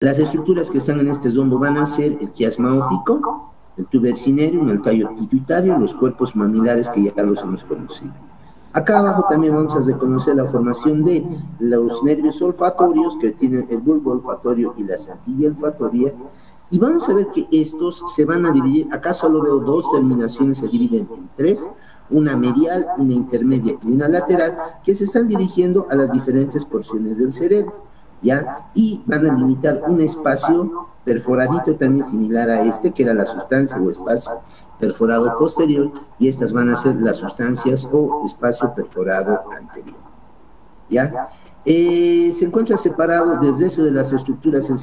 Las estructuras que están en este zombo van a ser el quiasma óptico, el tubercinarium, el tallo pituitario, los cuerpos mamilares que ya los hemos conocido. Acá abajo también vamos a reconocer la formación de los nervios olfatorios que tienen el bulbo olfatorio y la sentilla olfatoria. Y vamos a ver que estos se van a dividir, acá solo veo dos terminaciones, se dividen en tres, una medial, una intermedia y una lateral, que se están dirigiendo a las diferentes porciones del cerebro, ¿ya? Y van a limitar un espacio perforadito también similar a este, que era la sustancia o espacio perforado posterior, y estas van a ser las sustancias o espacio perforado anterior, ¿ya? Se encuentra separado desde eso de las estructuras del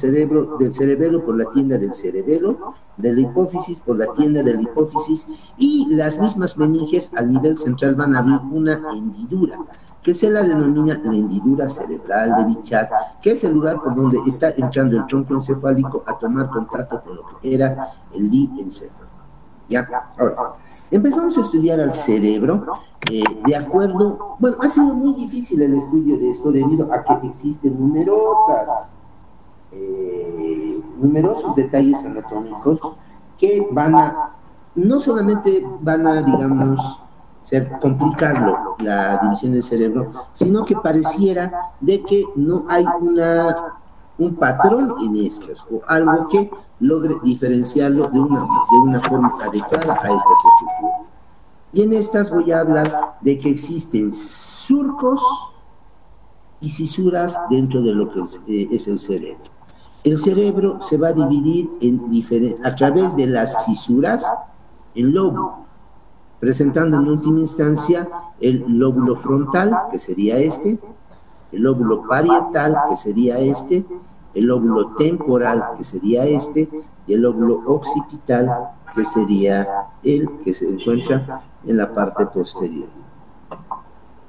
cerebelo por la tienda del cerebelo, de la hipófisis por la tienda de la hipófisis, y las mismas meninges al nivel central van a abrir una hendidura, que se la denomina la hendidura cerebral de Bichat, que es el lugar por donde está entrando el tronco encefálico a tomar contacto con lo que era el diencéfalo. ¿Ya? Ahora, empezamos a estudiar al cerebro, de acuerdo, bueno, ha sido muy difícil el estudio de esto debido a que existen numerosos detalles anatómicos que no solamente van a, digamos, complicarlo, la división del cerebro, sino que pareciera de que no hay un patrón en estas, o algo que logre diferenciarlo de una forma adecuada a estas estructuras. Y en estas voy a hablar de que existen surcos y cisuras dentro de lo que es el cerebro. El cerebro se va a dividir a través de las cisuras en lóbulos, presentando en última instancia el lóbulo frontal, que sería este, el lóbulo parietal, que sería este, el lóbulo temporal, que sería este, y el lóbulo occipital, que sería el que se encuentra en la parte posterior.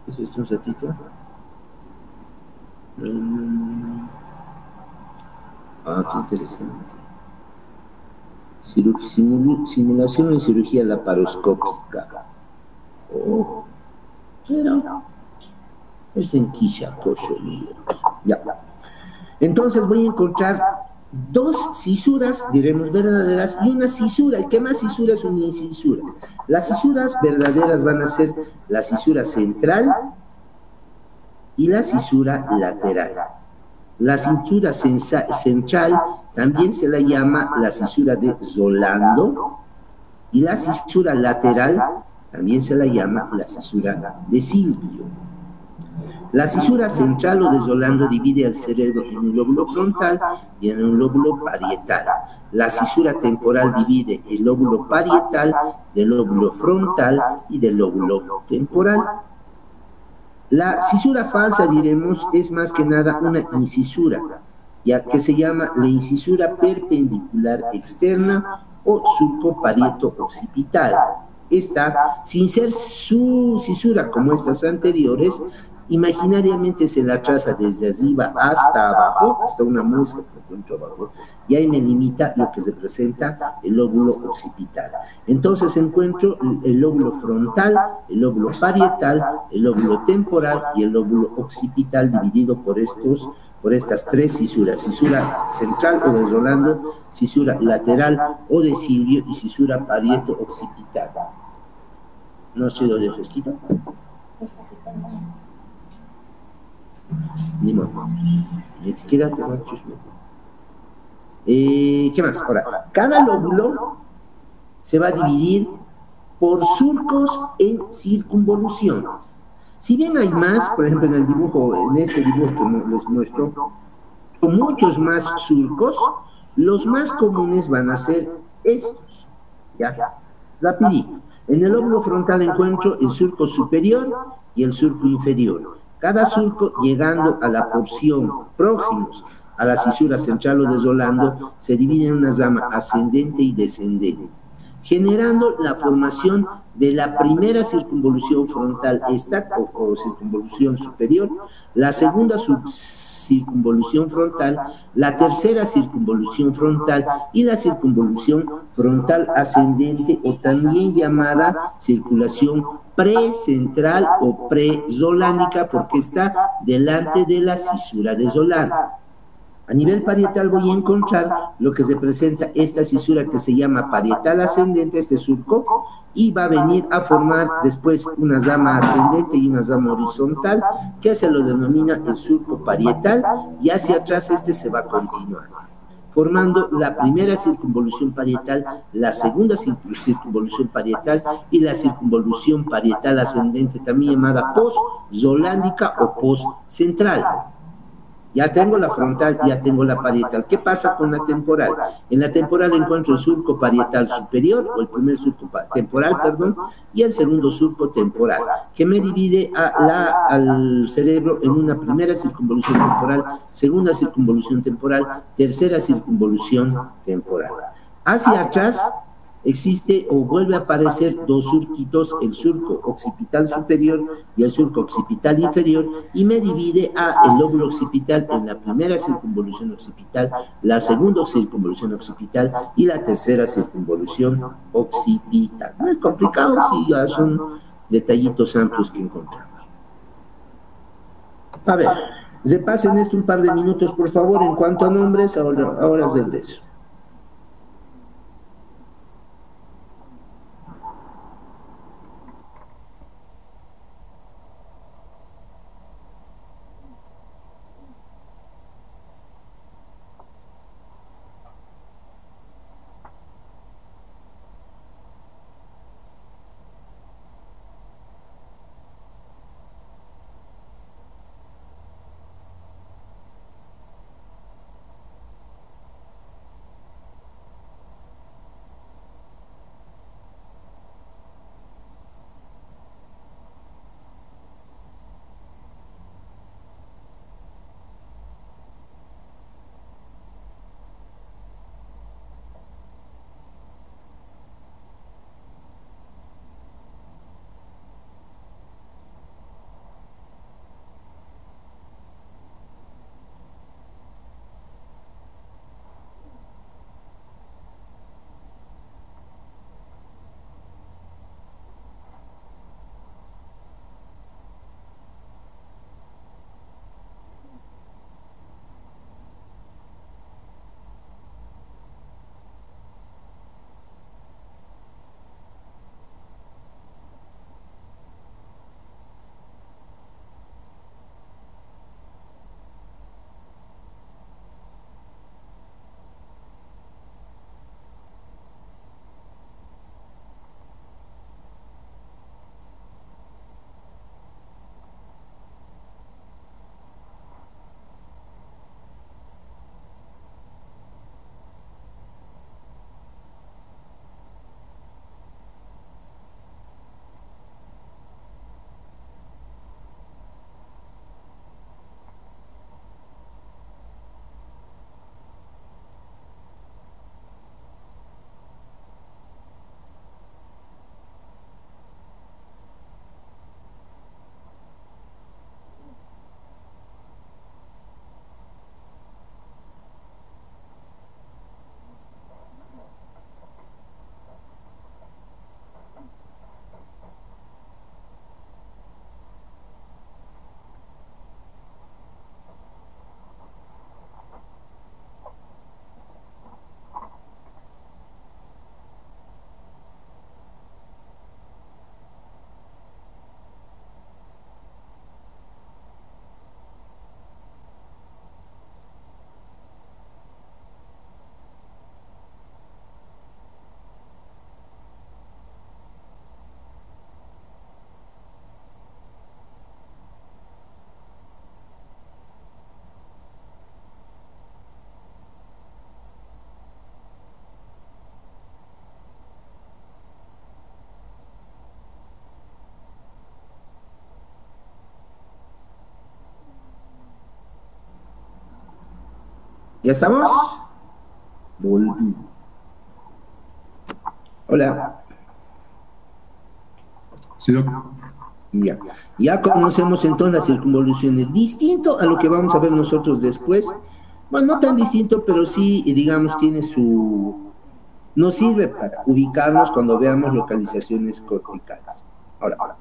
¿Es esto un ratito? Qué interesante. Simulación en cirugía laparoscópica. Pero es en Quishacocho, ya. Entonces voy a encontrar dos cisuras, diremos verdaderas, y una cisura. ¿Y qué más cisura es una incisura? Las cisuras verdaderas van a ser la cisura central y la cisura lateral. La cisura central también se la llama la cisura de Solando, y la cisura lateral también se la llama la cisura de Silvio. La cisura central o de Solando divide al cerebro en un lóbulo frontal y en un lóbulo parietal. La cisura temporal divide el lóbulo parietal del lóbulo frontal y del lóbulo temporal. La cisura falsa, diremos, es más que nada una incisura, ya que se llama la incisura perpendicular externa o surco parieto occipital. Esta, sin ser su cisura como estas anteriores, imaginariamente se la traza desde arriba hasta abajo, hasta una muesca que encuentro abajo, y ahí me limita lo que representa el lóbulo occipital. Entonces encuentro el lóbulo frontal, el lóbulo parietal, el lóbulo temporal y el lóbulo occipital dividido por estas tres cisuras: cisura central o de Solando, cisura lateral o de Silvio y cisura parieto occipital. ¿No ha sido de fresquito? Ni modo. Quédate, ¿qué más? Ahora, cada lóbulo se va a dividir por surcos en circunvoluciones. Si bien hay más, por ejemplo, en este dibujo que les muestro, con muchos más surcos, los más comunes van a ser estos. ¿Ya? Rapidito. En el lóbulo frontal encuentro el surco superior y el surco inferior. Cada surco, llegando a la porción próximos a la cisura central o de Solando, se divide en una rama ascendente y descendente, generando la formación de la primera circunvolución frontal, o circunvolución superior, la segunda circunvolución frontal, la tercera circunvolución frontal y la circunvolución frontal ascendente, o también llamada circulación precentral o presolánica, porque está delante de la cisura de Solano. A nivel parietal voy a encontrar lo que representa esta cisura que se llama parietal ascendente, este surco, y va a venir a formar después una rama ascendente y una rama horizontal, que se lo denomina el surco parietal, y hacia atrás este se va a continuar, formando la primera circunvolución parietal, la segunda circunvolución parietal y la circunvolución parietal ascendente, también llamada post-zolándica o post-central. Ya tengo la frontal, ya tengo la parietal. ¿Qué pasa con la temporal? En la temporal encuentro el surco parietal superior, o el primer surco temporal, perdón, y el segundo surco temporal, que me divide al cerebro en una primera circunvolución temporal, segunda circunvolución temporal, tercera circunvolución temporal. Hacia atrás existe o vuelve a aparecer dos surquitos, el surco occipital superior y el surco occipital inferior, y me divide el lóbulo occipital en la primera circunvolución occipital, la segunda circunvolución occipital y la tercera circunvolución occipital. No es complicado, sí, ya son detallitos amplios que encontramos. A ver, repasen esto un par de minutos, por favor. En cuanto a nombres, ahora regreso. ¿Ya estamos? Volví. Hola. Sí, Doc. Ya conocemos entonces las circunvoluciones, distinto a lo que vamos a ver nosotros después. Bueno, no tan distinto, pero sí, digamos, tiene su... Nos sirve para ubicarnos cuando veamos localizaciones corticales. Ahora,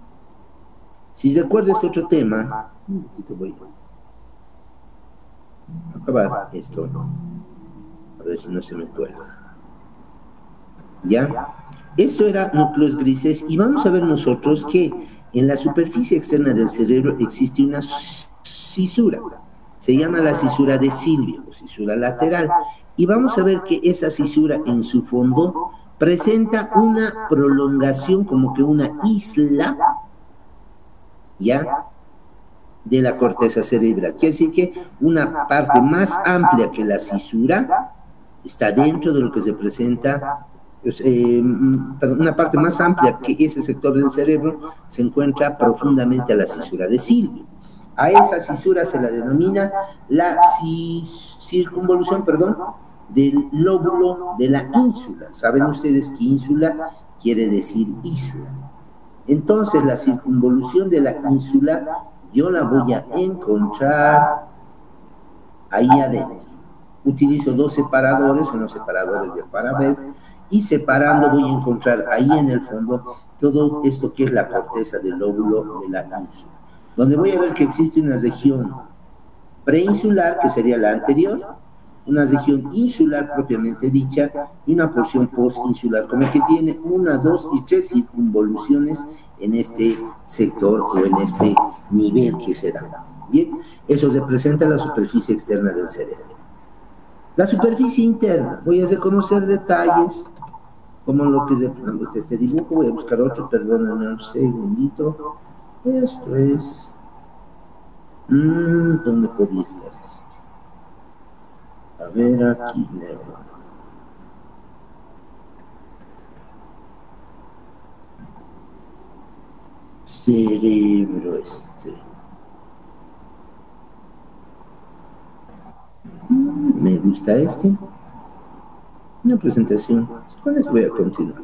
si recuerdas otro tema, acabar esto, a ver si no se me cuelga. ¿Ya? Esto era núcleos grises y vamos a ver nosotros que en la superficie externa del cerebro existe una cisura. Se llama la cisura de Silvio, o cisura lateral. Y vamos a ver que esa cisura en su fondo presenta una prolongación, como que una isla, ¿ya?, de la corteza cerebral. Quiere decir que una parte más amplia que la cisura está dentro de lo que se presenta, pues, una parte más amplia que ese sector del cerebro se encuentra profundamente a la cisura de Silvio. A esa cisura se la denomina la circunvolución, del lóbulo de la ínsula. Saben ustedes que ínsula quiere decir isla. Entonces la circunvolución de la ínsula yo la voy a encontrar ahí adentro. Utilizo dos separadores, son los separadores de Farabev, y separando voy a encontrar ahí en el fondo todo esto que es la corteza del lóbulo de la ínsula, donde voy a ver que existe una región preinsular, que sería la anterior, una región insular propiamente dicha, y una porción postinsular, como que tiene 1, 2 y 3 circunvoluciones en este sector o en este nivel que se da. Bien, eso representa la superficie externa del cerebro. La superficie interna, voy a reconocer detalles como lo que es este dibujo. Voy a buscar otro, perdónenme un segundito. Esto es... ¿dónde podía estar esto? A ver, aquí leo. Cerebro me gusta una presentación. Con eso voy a continuar.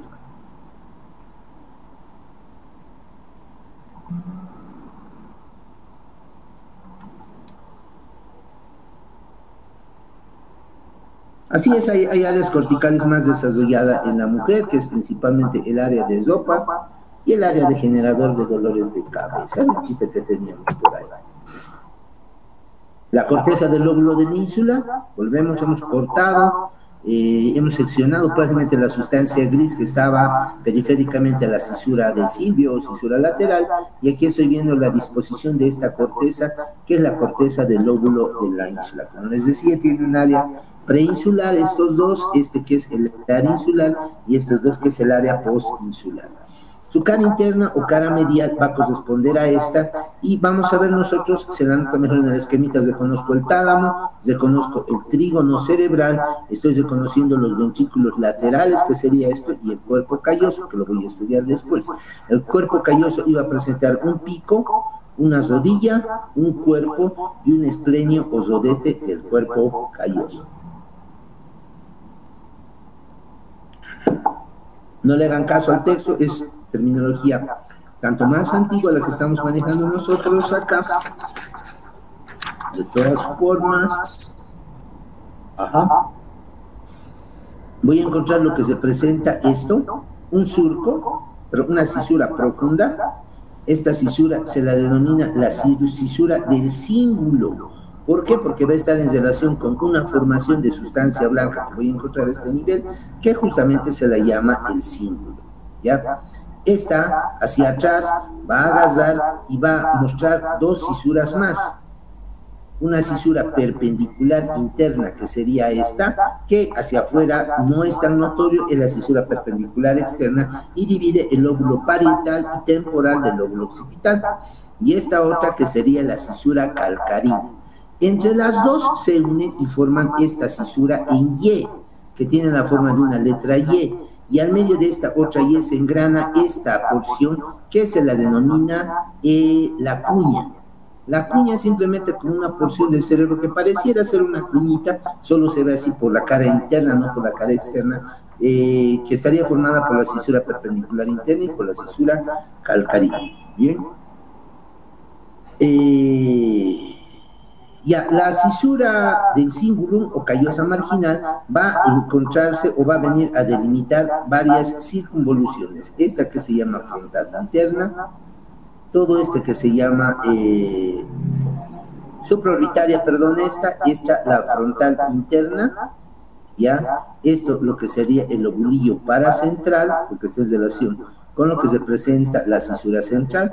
Así es, hay áreas corticales más desarrolladas en la mujer, que es principalmente el área de ropa y el área de generador de dolores de cabeza. El chiste que teníamos por ahí. La corteza del lóbulo de la ínsula, volvemos, hemos cortado, hemos seccionado prácticamente la sustancia gris que estaba periféricamente a la cisura de Silvio o cisura lateral, y aquí estoy viendo la disposición de esta corteza, que es la corteza del lóbulo de la ínsula. Como les decía, tiene un área preinsular, estos dos, que es el área insular, y estos dos que es el área postinsular. Su cara interna o cara medial va a corresponder a esta, y vamos a ver nosotros, se la nota mejor en el esquemita, reconozco el tálamo, reconozco el trígono cerebral, estoy reconociendo los ventrículos laterales, que sería esto, y el cuerpo calloso, que lo voy a estudiar después. El cuerpo calloso iba a presentar un pico, una rodilla, un cuerpo y un esplenio o rodete del cuerpo calloso. No le hagan caso al texto, es terminología tanto más antigua la que estamos manejando nosotros acá. De todas formas, voy a encontrar lo que se presenta esto, un surco, pero una cisura profunda. Esta cisura se la denomina la cisura del cíngulo. ¿Por qué? Porque va a estar en relación con una formación de sustancia blanca que voy a encontrar a este nivel, que justamente se la llama el cíngulo, ¿ya? Esta, hacia atrás, va a agarrar y va a mostrar dos cisuras más. Una cisura perpendicular interna, que sería esta, que hacia afuera no es tan notorio, es la cisura perpendicular externa, y divide el lóbulo parietal y temporal del lóbulo occipital. Y esta otra, que sería la cisura calcarina. Entre las dos se unen y forman esta cisura en Y, que tiene la forma de una letra y al medio de esta otra Y se engrana esta porción que se la denomina la cuña. La cuña es simplemente como una porción del cerebro que pareciera ser una cuñita, solo se ve así por la cara interna, no por la cara externa, que estaría formada por la cisura perpendicular interna y por la cisura calcarina. Bien. Ya, la cisura del cingulum o callosa marginal va a encontrarse o va a venir a delimitar varias circunvoluciones. Esta que se llama frontal interna, todo este que se llama supraorbitaria, perdón, esta la frontal interna, ¿ya? Esto lo que sería el lobulillo paracentral, porque esta es relación con lo que se presenta la cisura central.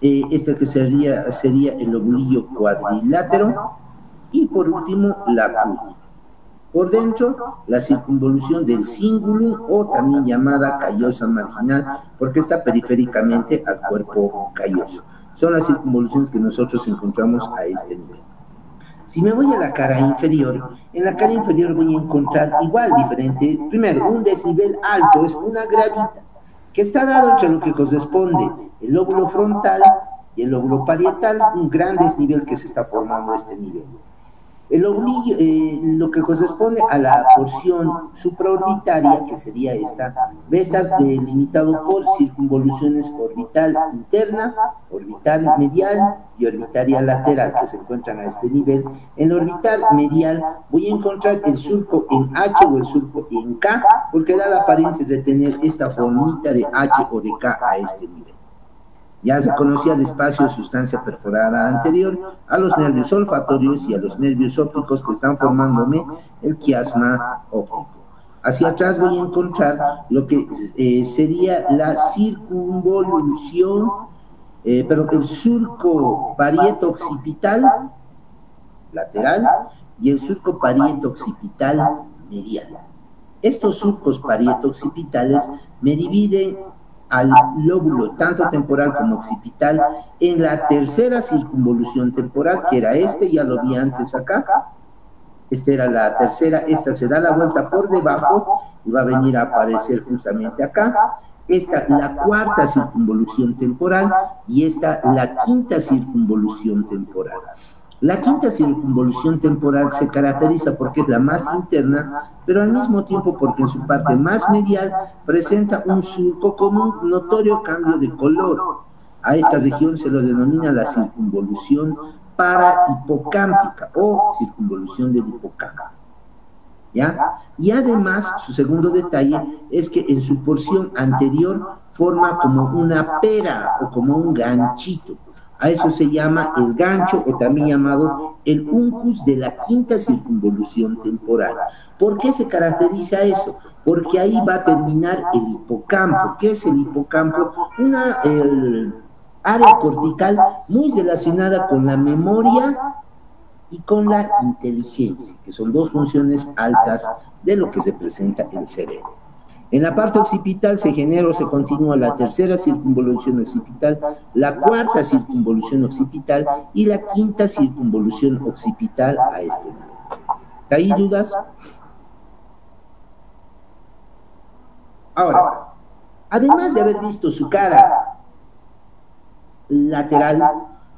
Este que sería el lobulillo cuadrilátero, y por último la cruz. Por dentro, la circunvolución del cingulum, o también llamada callosa marginal, porque está periféricamente al cuerpo calloso. Son las circunvoluciones que nosotros encontramos a este nivel. Si me voy a la cara inferior, en la cara inferior voy a encontrar igual diferente. Primero, un desnivel alto, es una gradita, que está dado entre lo que corresponde el lóbulo frontal y el lóbulo parietal, un gran desnivel que se está formando a este nivel. El lobulillo, lo que corresponde a la porción supraorbitaria, que sería esta, va a estar delimitado por circunvoluciones orbital interna, orbital medial y orbitaria lateral, que se encuentran a este nivel. En la orbital medial voy a encontrar el surco en H o el surco en K, porque da la apariencia de tener esta formita de H o de K a este nivel. Ya se conocía el espacio de sustancia perforada anterior a los nervios olfatorios y a los nervios ópticos que están formándome el quiasma óptico. Hacia atrás voy a encontrar lo que sería la circunvolución, pero el surco parieto-occipital lateral y el surco parieto-occipital medial. Estos surcos parieto-occipitales me dividen al lóbulo tanto temporal como occipital en la tercera circunvolución temporal, que era ya lo vi antes acá. Esta era la tercera, esta se da la vuelta por debajo y va a venir a aparecer justamente acá. Esta, la cuarta circunvolución temporal, y esta, la quinta circunvolución temporal. La quinta circunvolución temporal se caracteriza porque es la más interna, pero al mismo tiempo porque en su parte más medial presenta un surco con un notorio cambio de color. A esta región se lo denomina la circunvolución parahipocámpica o circunvolución del hipocampo. ¿Ya? Y además, su segundo detalle es que en su porción anterior forma como una pera o como un ganchito. A eso se llama el gancho, o también llamado el uncus de la quinta circunvolución temporal. ¿Por qué se caracteriza eso? Porque ahí va a terminar el hipocampo. ¿Qué es el hipocampo? Una área cortical muy relacionada con la memoria y con la inteligencia, que son dos funciones altas de lo que se presenta en el cerebro. En la parte occipital se genera o se continúa la tercera circunvolución occipital, la cuarta circunvolución occipital y la quinta circunvolución occipital a este nivel. ¿Hay dudas? Ahora, además de haber visto su cara lateral,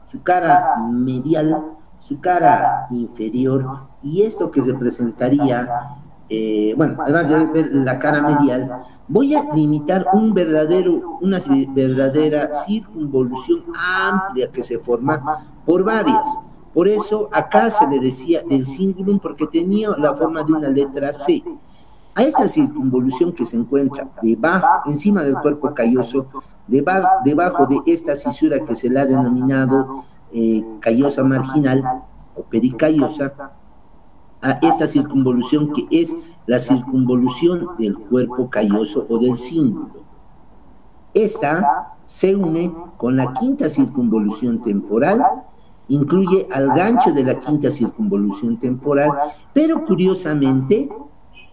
su cara medial, su cara inferior y esto que se presentaría, bueno, además de ver la cara medial, voy a limitar una verdadera circunvolución amplia que se forma por varias. Por eso acá se le decía del cingulum porque tenía la forma de una letra C. A esta circunvolución que se encuentra debajo, encima del cuerpo calloso, debajo de esta cisura que se le ha denominado callosa marginal o pericallosa, a esta circunvolución que es la circunvolución del cuerpo calloso o del cíngulo. Esta se une con la quinta circunvolución temporal, incluye al gancho de la quinta circunvolución temporal, pero curiosamente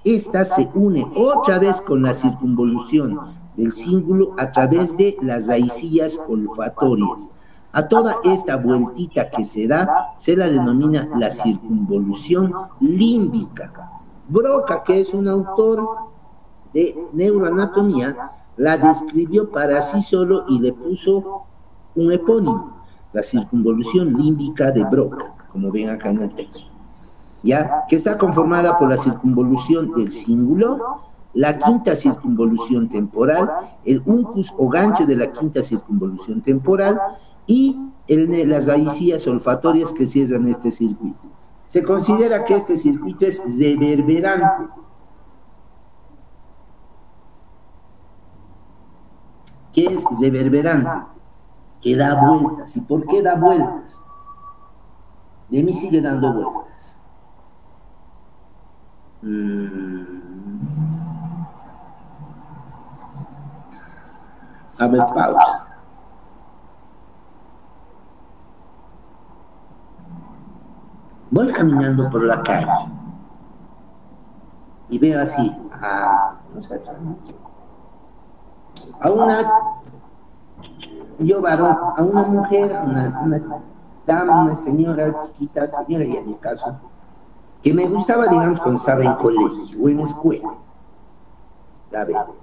esta se une otra vez con la circunvolución del cíngulo a través de las raicillas olfatorias. A toda esta vueltita que se da, se la denomina la circunvolución límbica. Broca, que es un autor de neuroanatomía, la describió para sí solo y le puso un epónimo, la circunvolución límbica de Broca, como ven acá en el texto. ¿Ya? Que está conformada por la circunvolución del cíngulo, la quinta circunvolución temporal, el uncus o gancho de la quinta circunvolución temporal y las raicillas olfatorias que cierran este circuito. Se considera que este circuito es reverberante. ¿Qué es reverberante? Que da vueltas. ¿Y por qué da vueltas? De mí sigue dando vueltas. A ver, pausa. Voy caminando por la calle y veo así a varón, a una mujer, a una dama, una señora chiquita, señora y en mi caso, que me gustaba, digamos, cuando estaba en colegio o en escuela. La veo.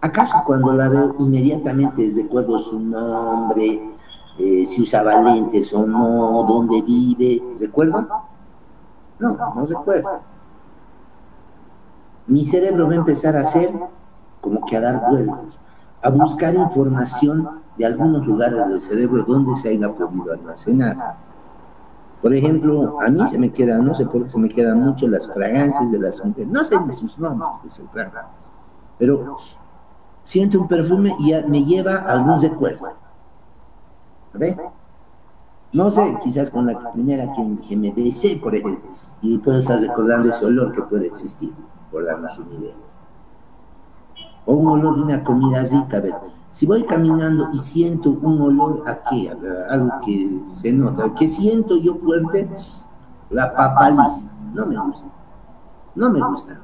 ¿Acaso cuando la veo inmediatamente recuerdo su nombre, si usaba lentes o no, dónde vive? ¿Recuerdo? No, no recuerdo. Mi cerebro va a empezar a hacer como que a dar vueltas, a buscar información de algunos lugares del cerebro donde se haya podido almacenar. Por ejemplo, a mí se me quedan, no sé por qué se me quedan mucho las fragancias de las mujeres, no sé ni sus nombres, pero siento un perfume y me lleva a algún recuerdo. ¿Ve? No sé, quizás con la primera que me besé, por ejemplo, y puedo estar recordando ese olor que puede existir, por darnos un idea. O un olor de una comida rica, a ver, si voy caminando y siento un olor a qué, algo que se nota, que siento yo fuerte, la papa lisa, no me gusta, no me gusta,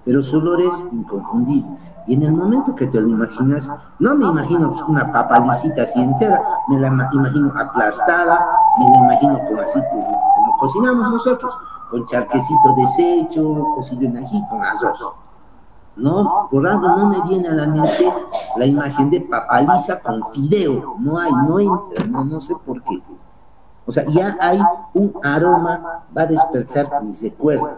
pero su olor es inconfundible. Y en el momento que te lo imaginas, no me imagino una papa lisita así entera, me la imagino aplastada, me la imagino como así, como cocinamos nosotros, con charquecito deshecho, cocido en ají, con arroz. No, por algo no me viene a la mente la imagen de papa lisa con fideo, no hay, no entra, no sé por qué. O sea, ya hay un aroma, va a despertar mis recuerdos.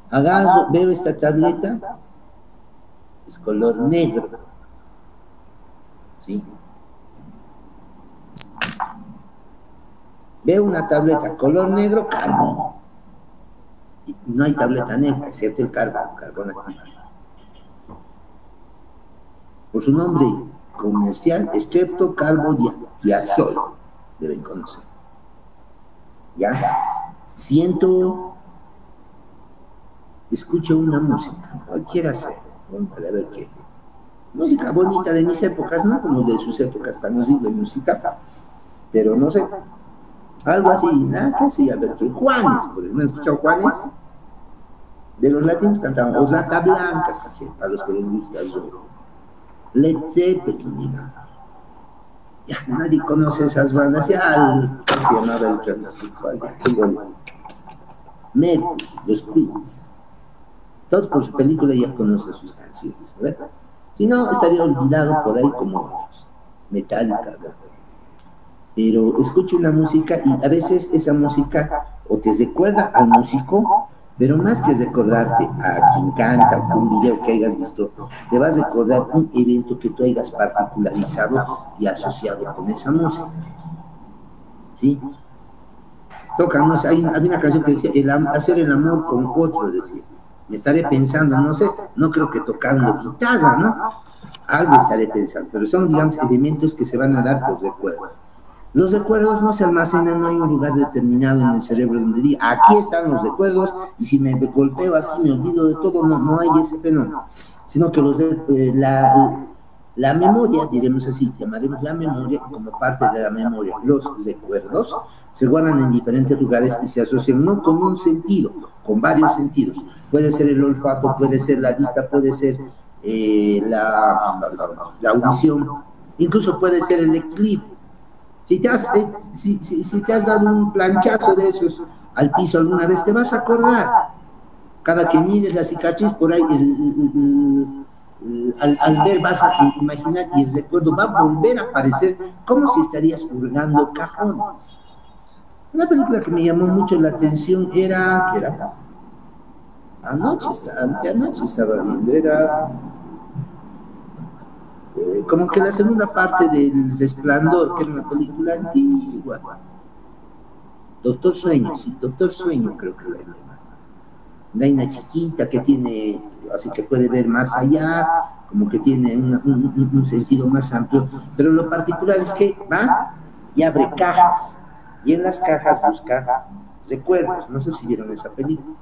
Agarro, veo esta tableta, es color negro, ¿sí? Veo una tableta color negro, carbón. Y no hay tableta negra, excepto el carbón activado. Por su nombre comercial, streptocarbodiazol, deben conocer. ¿Ya? Escucho una música, cualquiera sea, a ver qué. Música bonita de mis épocas, no como de sus épocas tan horrible música, pero no sé, algo así, nada, qué sé, a ver qué. Juanes, por ejemplo, ¿han escuchado Juanes? De los latinos cantaban, o Rata Blanca, para los que les gusta el rock. Led Zeppelin, digamos. Ya, nadie conoce esas bandas, ya, ¿cómo se llamaba el transexual? Mercury, los Queens. Todos por su película ya conocen sus canciones, ¿verdad? Si no, estaría olvidado por ahí como Metallica, ¿verdad? Pero escucho una música y a veces esa música o te recuerda al músico, pero más que recordarte a quien canta o un video que hayas visto, te vas a recordar un evento que tú hayas particularizado y asociado con esa música. ¿Sí? Tocan, no sé, había una canción que decía, hacer el amor con otro, decía. Me estaré pensando, no sé, no creo que tocando guitarra, ¿no? Algo estaré pensando, pero son, digamos, elementos que se van a dar por recuerdos. Los recuerdos no se almacenan, no hay un lugar determinado en el cerebro donde diga, aquí están los recuerdos, y si me golpeo aquí me olvido de todo, no hay ese fenómeno, sino que la memoria, diremos así, llamaremos la memoria como parte de la memoria. Los recuerdos se guardan en diferentes lugares y se asocian no con un sentido, con varios sentidos. Puede ser el olfato, puede ser la vista, puede ser la audición, incluso puede ser el equilibrio. Si te has dado un planchazo de esos al piso alguna vez, te vas a acordar. Cada que mires la cicatriz por ahí, al ver vas a imaginar y el recuerdo va a volver a aparecer como si estarías hurgando cajones. Una película que me llamó mucho la atención era anteanoche estaba viendo, era como que la segunda parte del Resplandor, que era una película antigua. Doctor Sueño, sí, Doctor Sueño creo que la llama. Daina chiquita que tiene, así que puede ver más allá, como que tiene un sentido más amplio, pero lo particular es que va y abre cajas, y en las cajas busca recuerdos. No sé si vieron esa película,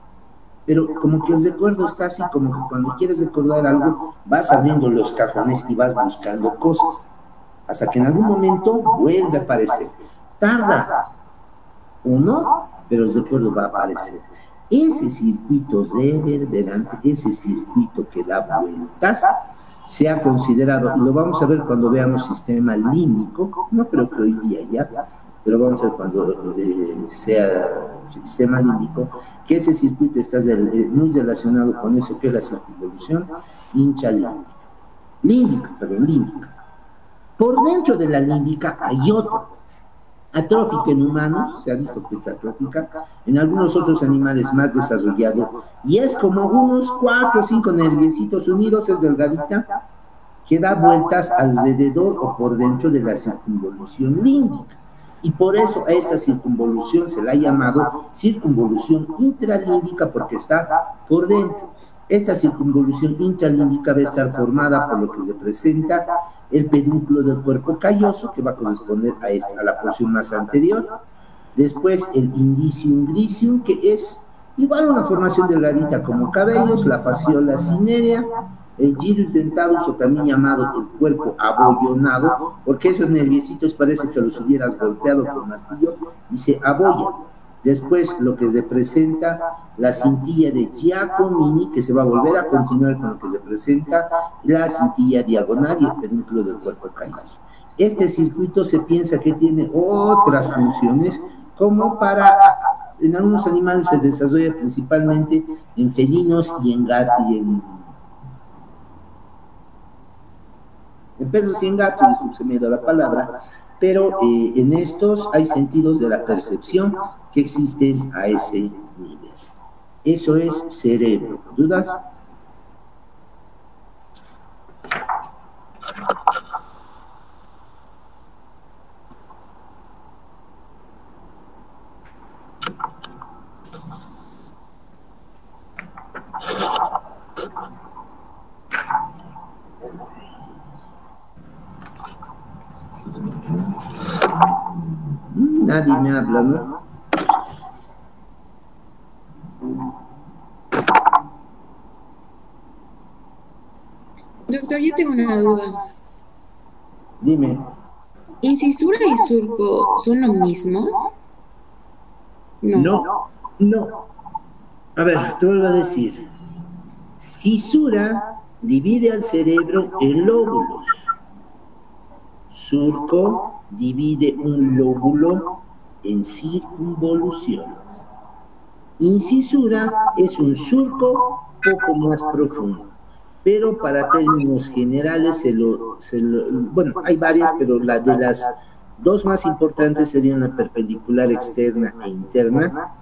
pero como que el recuerdo está así, como que cuando quieres recordar algo, vas abriendo los cajones y vas buscando cosas, hasta que en algún momento vuelve a aparecer. Tarda o no, pero el recuerdo va a aparecer. Ese circuito reverberante, ese circuito que da vueltas, se ha considerado, y lo vamos a ver cuando veamos sistema límbico, no creo que hoy día ya, pero vamos a ver cuando sea sistema límbico, que ese circuito está muy relacionado con eso que es la circunvolución hincha límbica, perdón, límbica. Por dentro de la límbica hay otra, atrófica en humanos, se ha visto que está atrófica, en algunos otros animales más desarrollado, y es como unos 4 o 5 nerviecitos unidos, es delgadita, que da vueltas alrededor o por dentro de la circunvolución límbica. Y por eso a esta circunvolución se la ha llamado circunvolución intralímbica porque está por dentro. Esta circunvolución intralímbica va a estar formada por lo que se presenta el pedúnculo del cuerpo calloso, que va a corresponder a la porción más anterior. Después el indicium gricium, que es igual una formación delgadita como cabellos, la fasciola cinerea, el gyrus dentatus, o también llamado el cuerpo abollonado, porque esos nerviecitos parece que los hubieras golpeado con martillo y se abolla. Después lo que representa la cintilla de Giacomini, que se va a volver a continuar con lo que representa la cintilla diagonal y el pedúnculo del cuerpo calloso. Este circuito se piensa que tiene otras funciones, como en algunos animales se desarrolla principalmente en felinos y en gatos, en perros y en gatos, disculpe, se me ha ido la palabra, pero en estos hay sentidos de la percepción que existen a ese nivel. Eso es cerebro. ¿Dudas? Nadie me habla, ¿no? Doctor, yo tengo una duda. Dime. ¿Incisura y surco son lo mismo? No. No, no. A ver, te vuelvo a decir. Cisura divide al cerebro en lóbulos. Surco divide un lóbulo en circunvoluciones. Incisura es un surco poco más profundo, pero para términos generales bueno, hay varias, pero la de las dos más importantes serían la perpendicular externa e interna,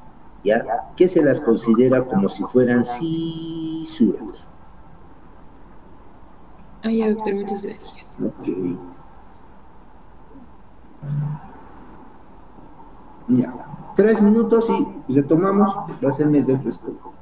¿ya? Que se las considera como si fueran cisuras. Ay, ya, doctor, muchas gracias. Ok. Ya. 3 minutos y retomamos. Va a ser mes de fresco.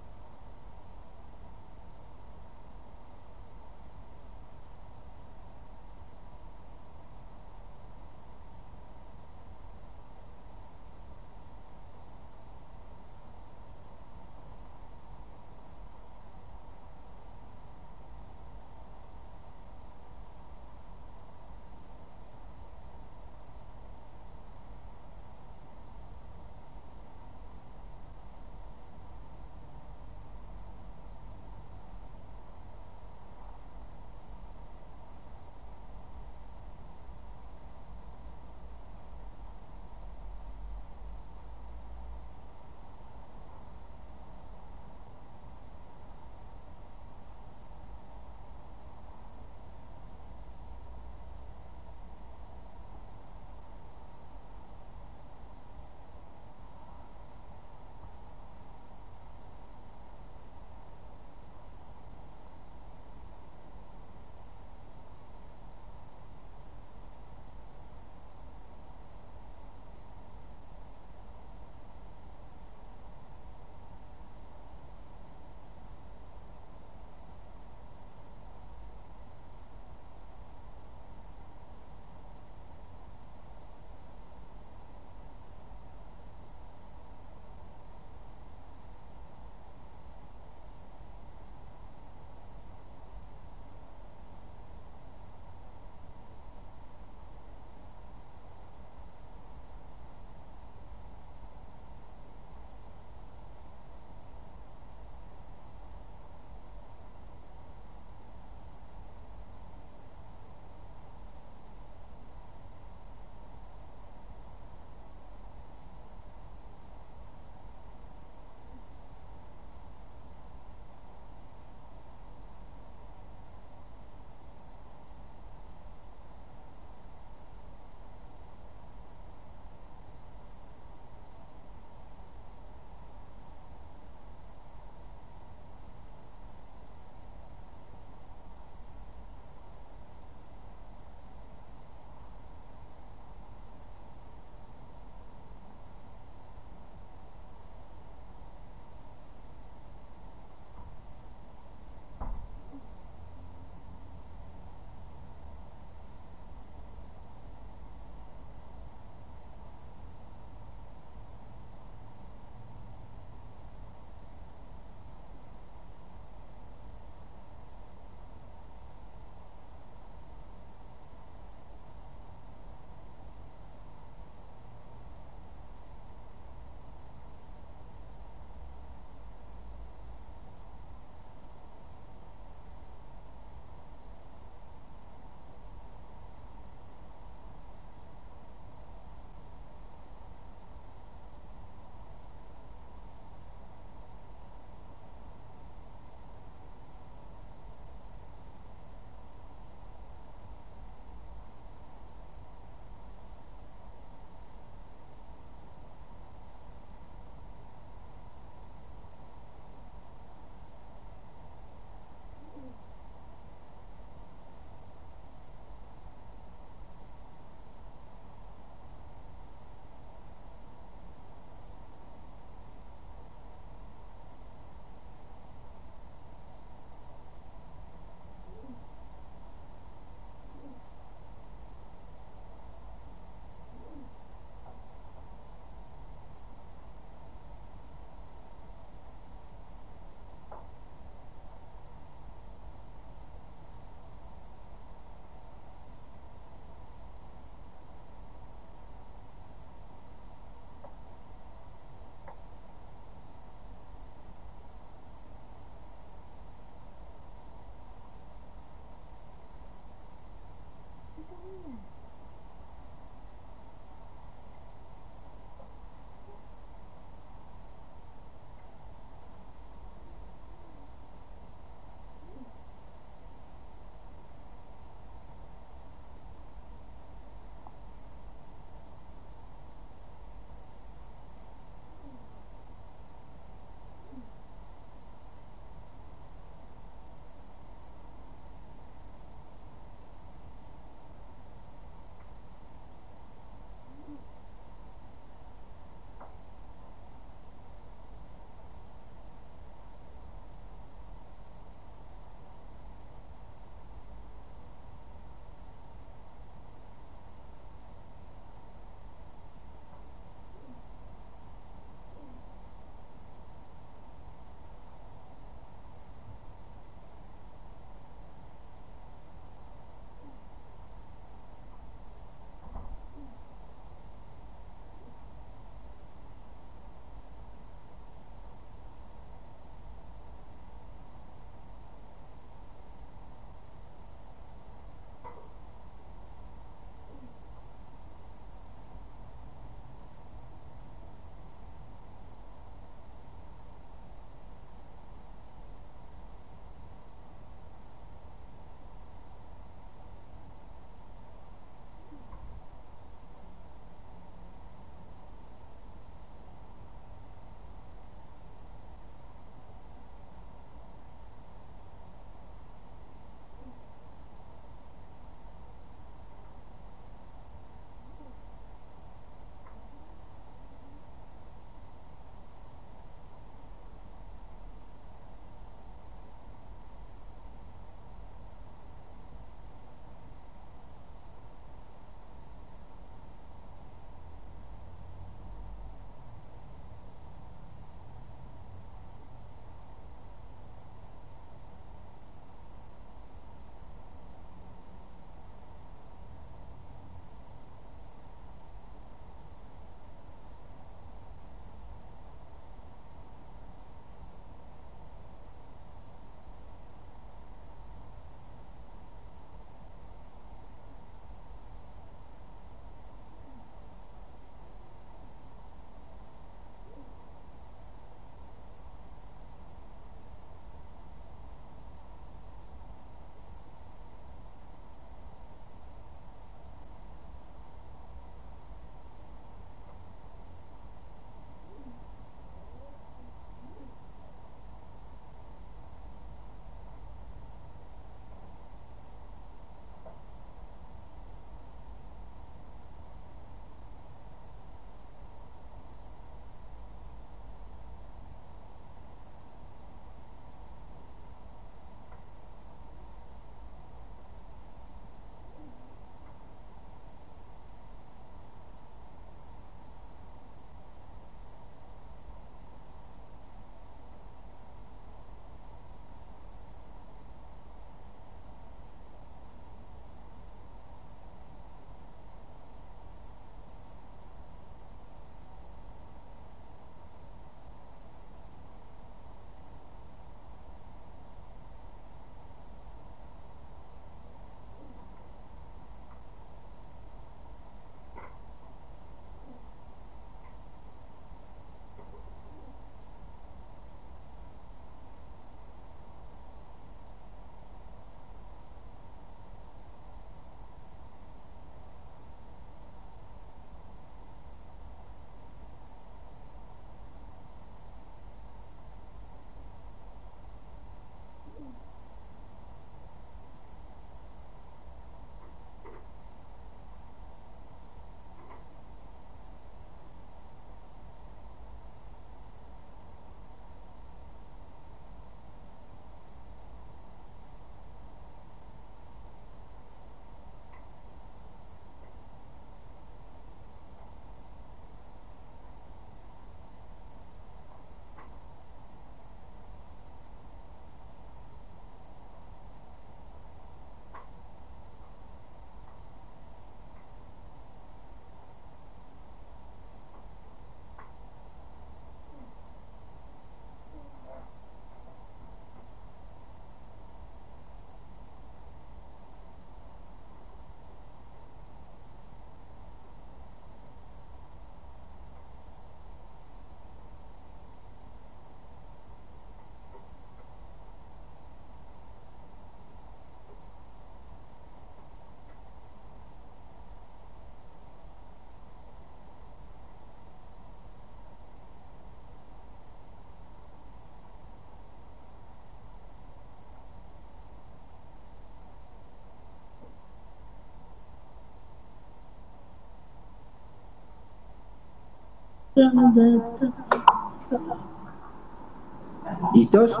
¿Listos?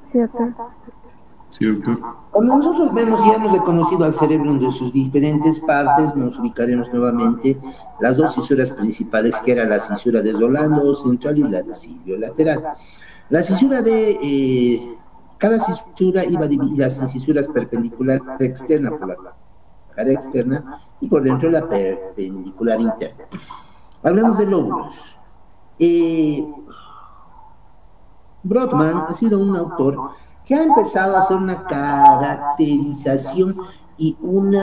Cierto. Cierto. Cuando nosotros vemos y hemos reconocido al cerebro de sus diferentes partes, nos ubicaremos nuevamente las dos cisuras principales, que era la cisura de Rolando central y la de Silvio lateral. La cisura de cada cisura iba dividida en cisuras perpendicular externa por la cara externa y por dentro la perpendicular interna. Hablamos de lóbulos. Brodmann ha sido un autor que ha empezado a hacer una caracterización y un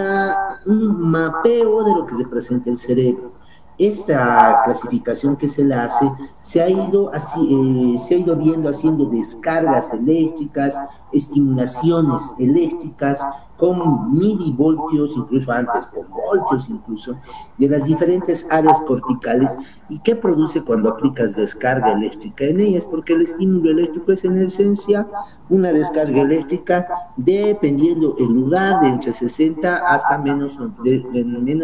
mapeo de lo que se presenta el cerebro. Esta clasificación que se le hace se ha ido viendo haciendo descargas eléctricas, estimulaciones eléctricas con milivoltios, incluso antes con voltios, incluso de las diferentes áreas corticales. ¿Y qué produce cuando aplicas descarga eléctrica en ellas? Porque el estímulo eléctrico es en esencia una descarga eléctrica dependiendo el lugar de entre 60 hasta menos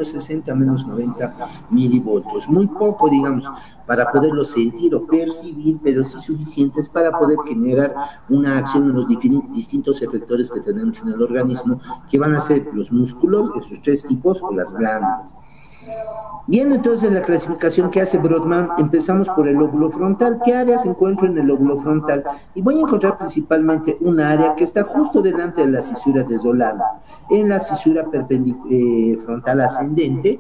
60, menos 90 milivoltios. Muy poco, digamos, para poderlo sentir o percibir, pero sí suficientes para poder generar una acción en los distintos efectores que tenemos en el organismo, que van a ser los músculos, esos tres tipos, o las glándulas. Viendo entonces la clasificación que hace Brodmann, empezamos por el lóbulo frontal. ¿Qué área se encuentra en el lóbulo frontal? Y voy a encontrar principalmente un área que está justo delante de la cisura de Rolando, en la cisura frontal ascendente,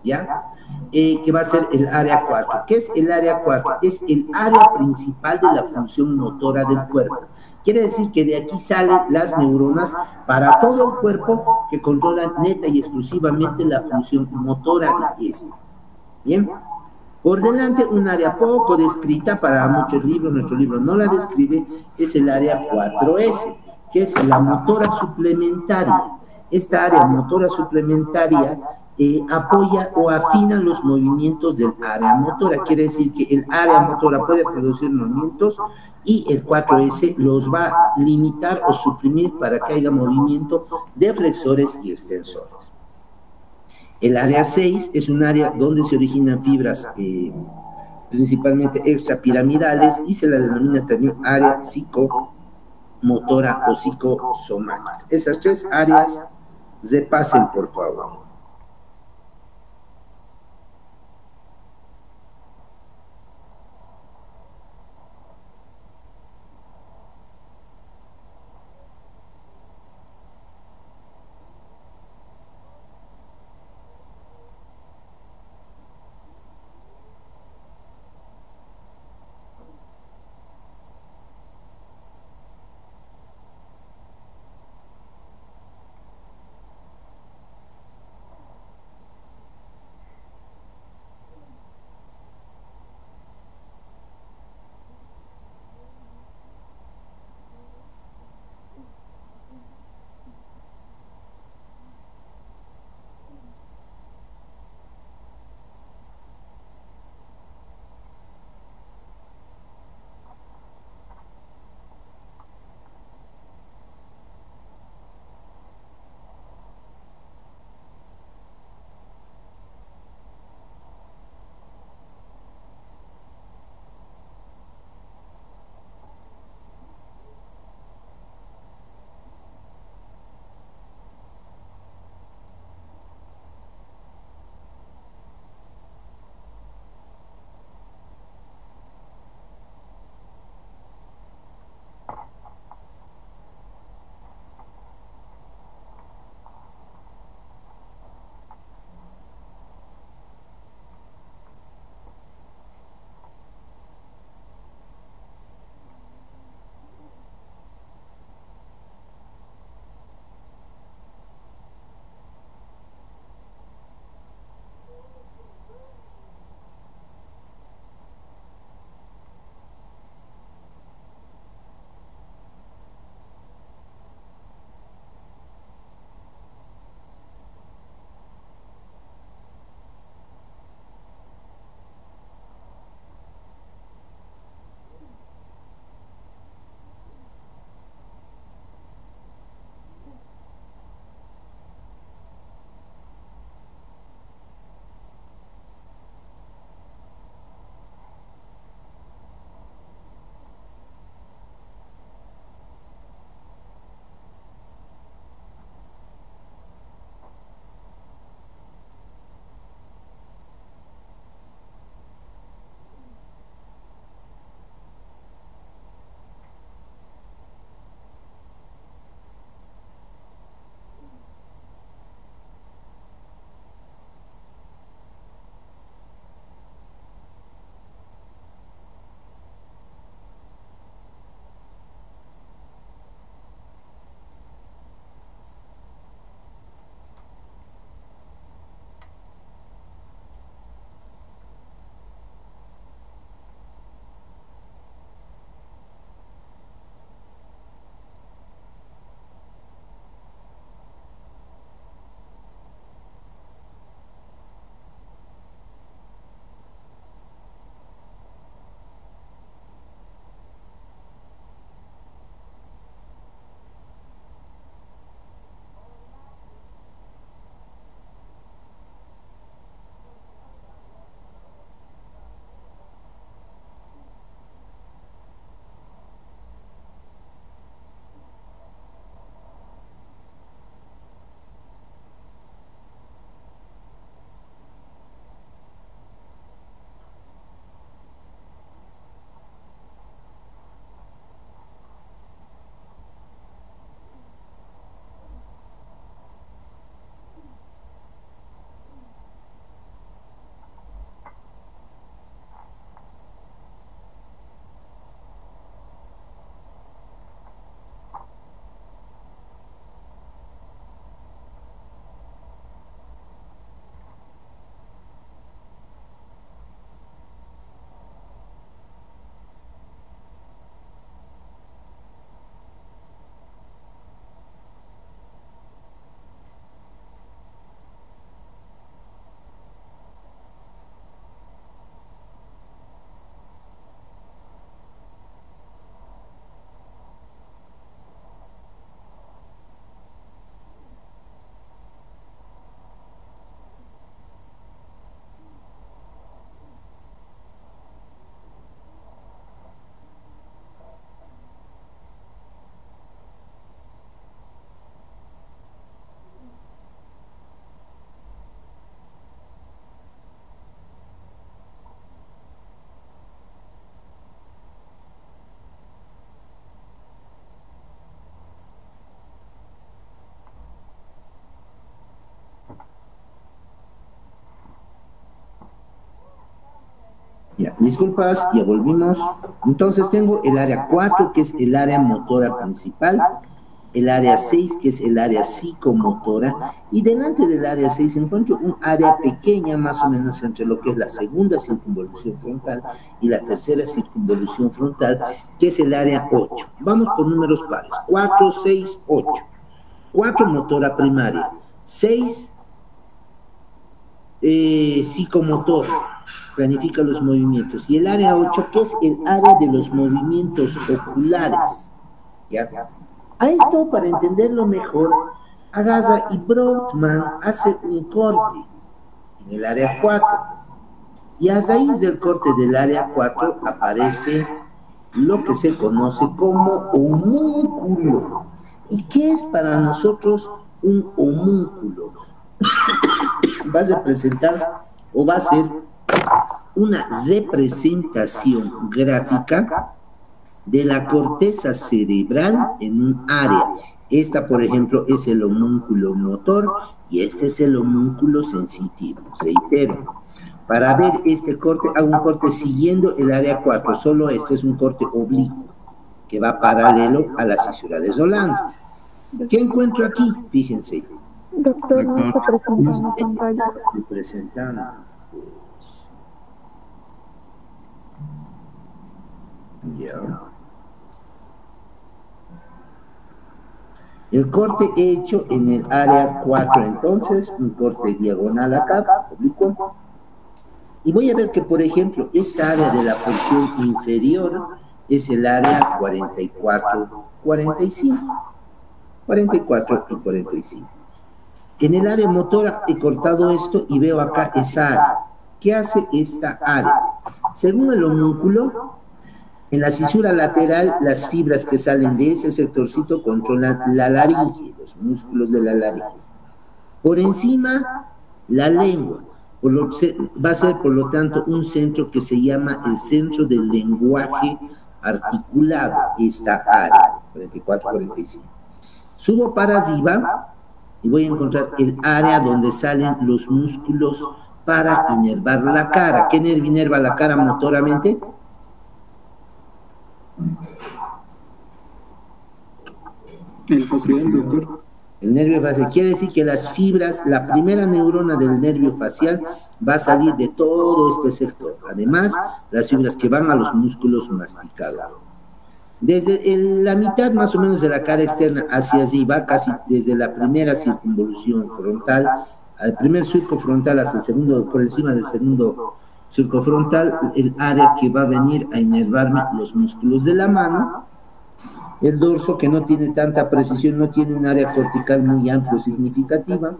¿ya? Que va a ser el área 4. ¿Qué es el área 4? Es el área principal de la función motora del cuerpo. Quiere decir que de aquí salen las neuronas para todo el cuerpo que controlan neta y exclusivamente la función motora de este. Bien. Por delante, un área poco descrita para muchos libros, nuestro libro no la describe, es el área 4S, que es la motora suplementaria. Esta área motora suplementaria apoya o afina los movimientos del área motora. Quiere decir que el área motora puede producir movimientos y el 4S los va a limitar o suprimir para que haya movimiento de flexores y extensores. El área 6 es un área donde se originan fibras principalmente extrapiramidales y se la denomina también área psicomotora o psicosomática. Esas tres áreas repasen, por favor. Ya, disculpas, ya volvimos. Entonces tengo el área 4, que es el área motora principal, el área 6, que es el área psicomotora, y delante del área 6 encuentro un área pequeña, más o menos entre lo que es la segunda circunvolución frontal y la tercera circunvolución frontal, que es el área 8. Vamos por números pares: 4, 6, 8. 4, motora primaria; 6, psicomotor, planifica los movimientos; y el área 8, que es el área de los movimientos oculares. ¿Ya? A esto, para entenderlo mejor, Agaza y Brodmann hacen un corte en el área 4, y a raíz del corte del área 4 aparece lo que se conoce como homúnculo. ¿Y qué es para nosotros un homúnculo? Vas a presentar, o va a ser una representación gráfica de la corteza cerebral en un área. Esta, por ejemplo, es el homúnculo motor y este es el homúnculo sensitivo. Reitero, para ver este corte, hago un corte siguiendo el área 4, solo este es un corte oblicuo que va paralelo a la cisura de Solano. ¿Qué encuentro aquí? Fíjense. Doctor, no está presentando pantalla. Estoy presentando. Ya. El corte hecho en el área 4, entonces, un corte diagonal acá, oblicuo. Y voy a ver que, por ejemplo, esta área de la porción inferior es el área 44, 45. 44 y 45. En el área motora he cortado esto y veo acá esa área. ¿Qué hace esta área? Según el homúnculo, en la cisura lateral, las fibras que salen de ese sectorcito controlan la laringe, los músculos de la laringe. Por encima, la lengua. Va a ser, por lo tanto, un centro que se llama el centro del lenguaje articulado, esta área, 44-45. Subo para arriba y voy a encontrar el área donde salen los músculos para inervar la cara. ¿Qué nervio inerva la cara motoramente? El facial, doctor. El nervio facial. Quiere decir que las fibras, la primera neurona del nervio facial va a salir de todo este sector. Además, las fibras que van a los músculos masticadores. Desde la mitad más o menos de la cara externa hacia arriba, casi desde la primera circunvolución frontal, al primer surco frontal hasta el segundo, por encima del segundo surco frontal, el área que va a venir a inervarme los músculos de la mano. El dorso, que no tiene tanta precisión, no tiene un área cortical muy amplia o significativa.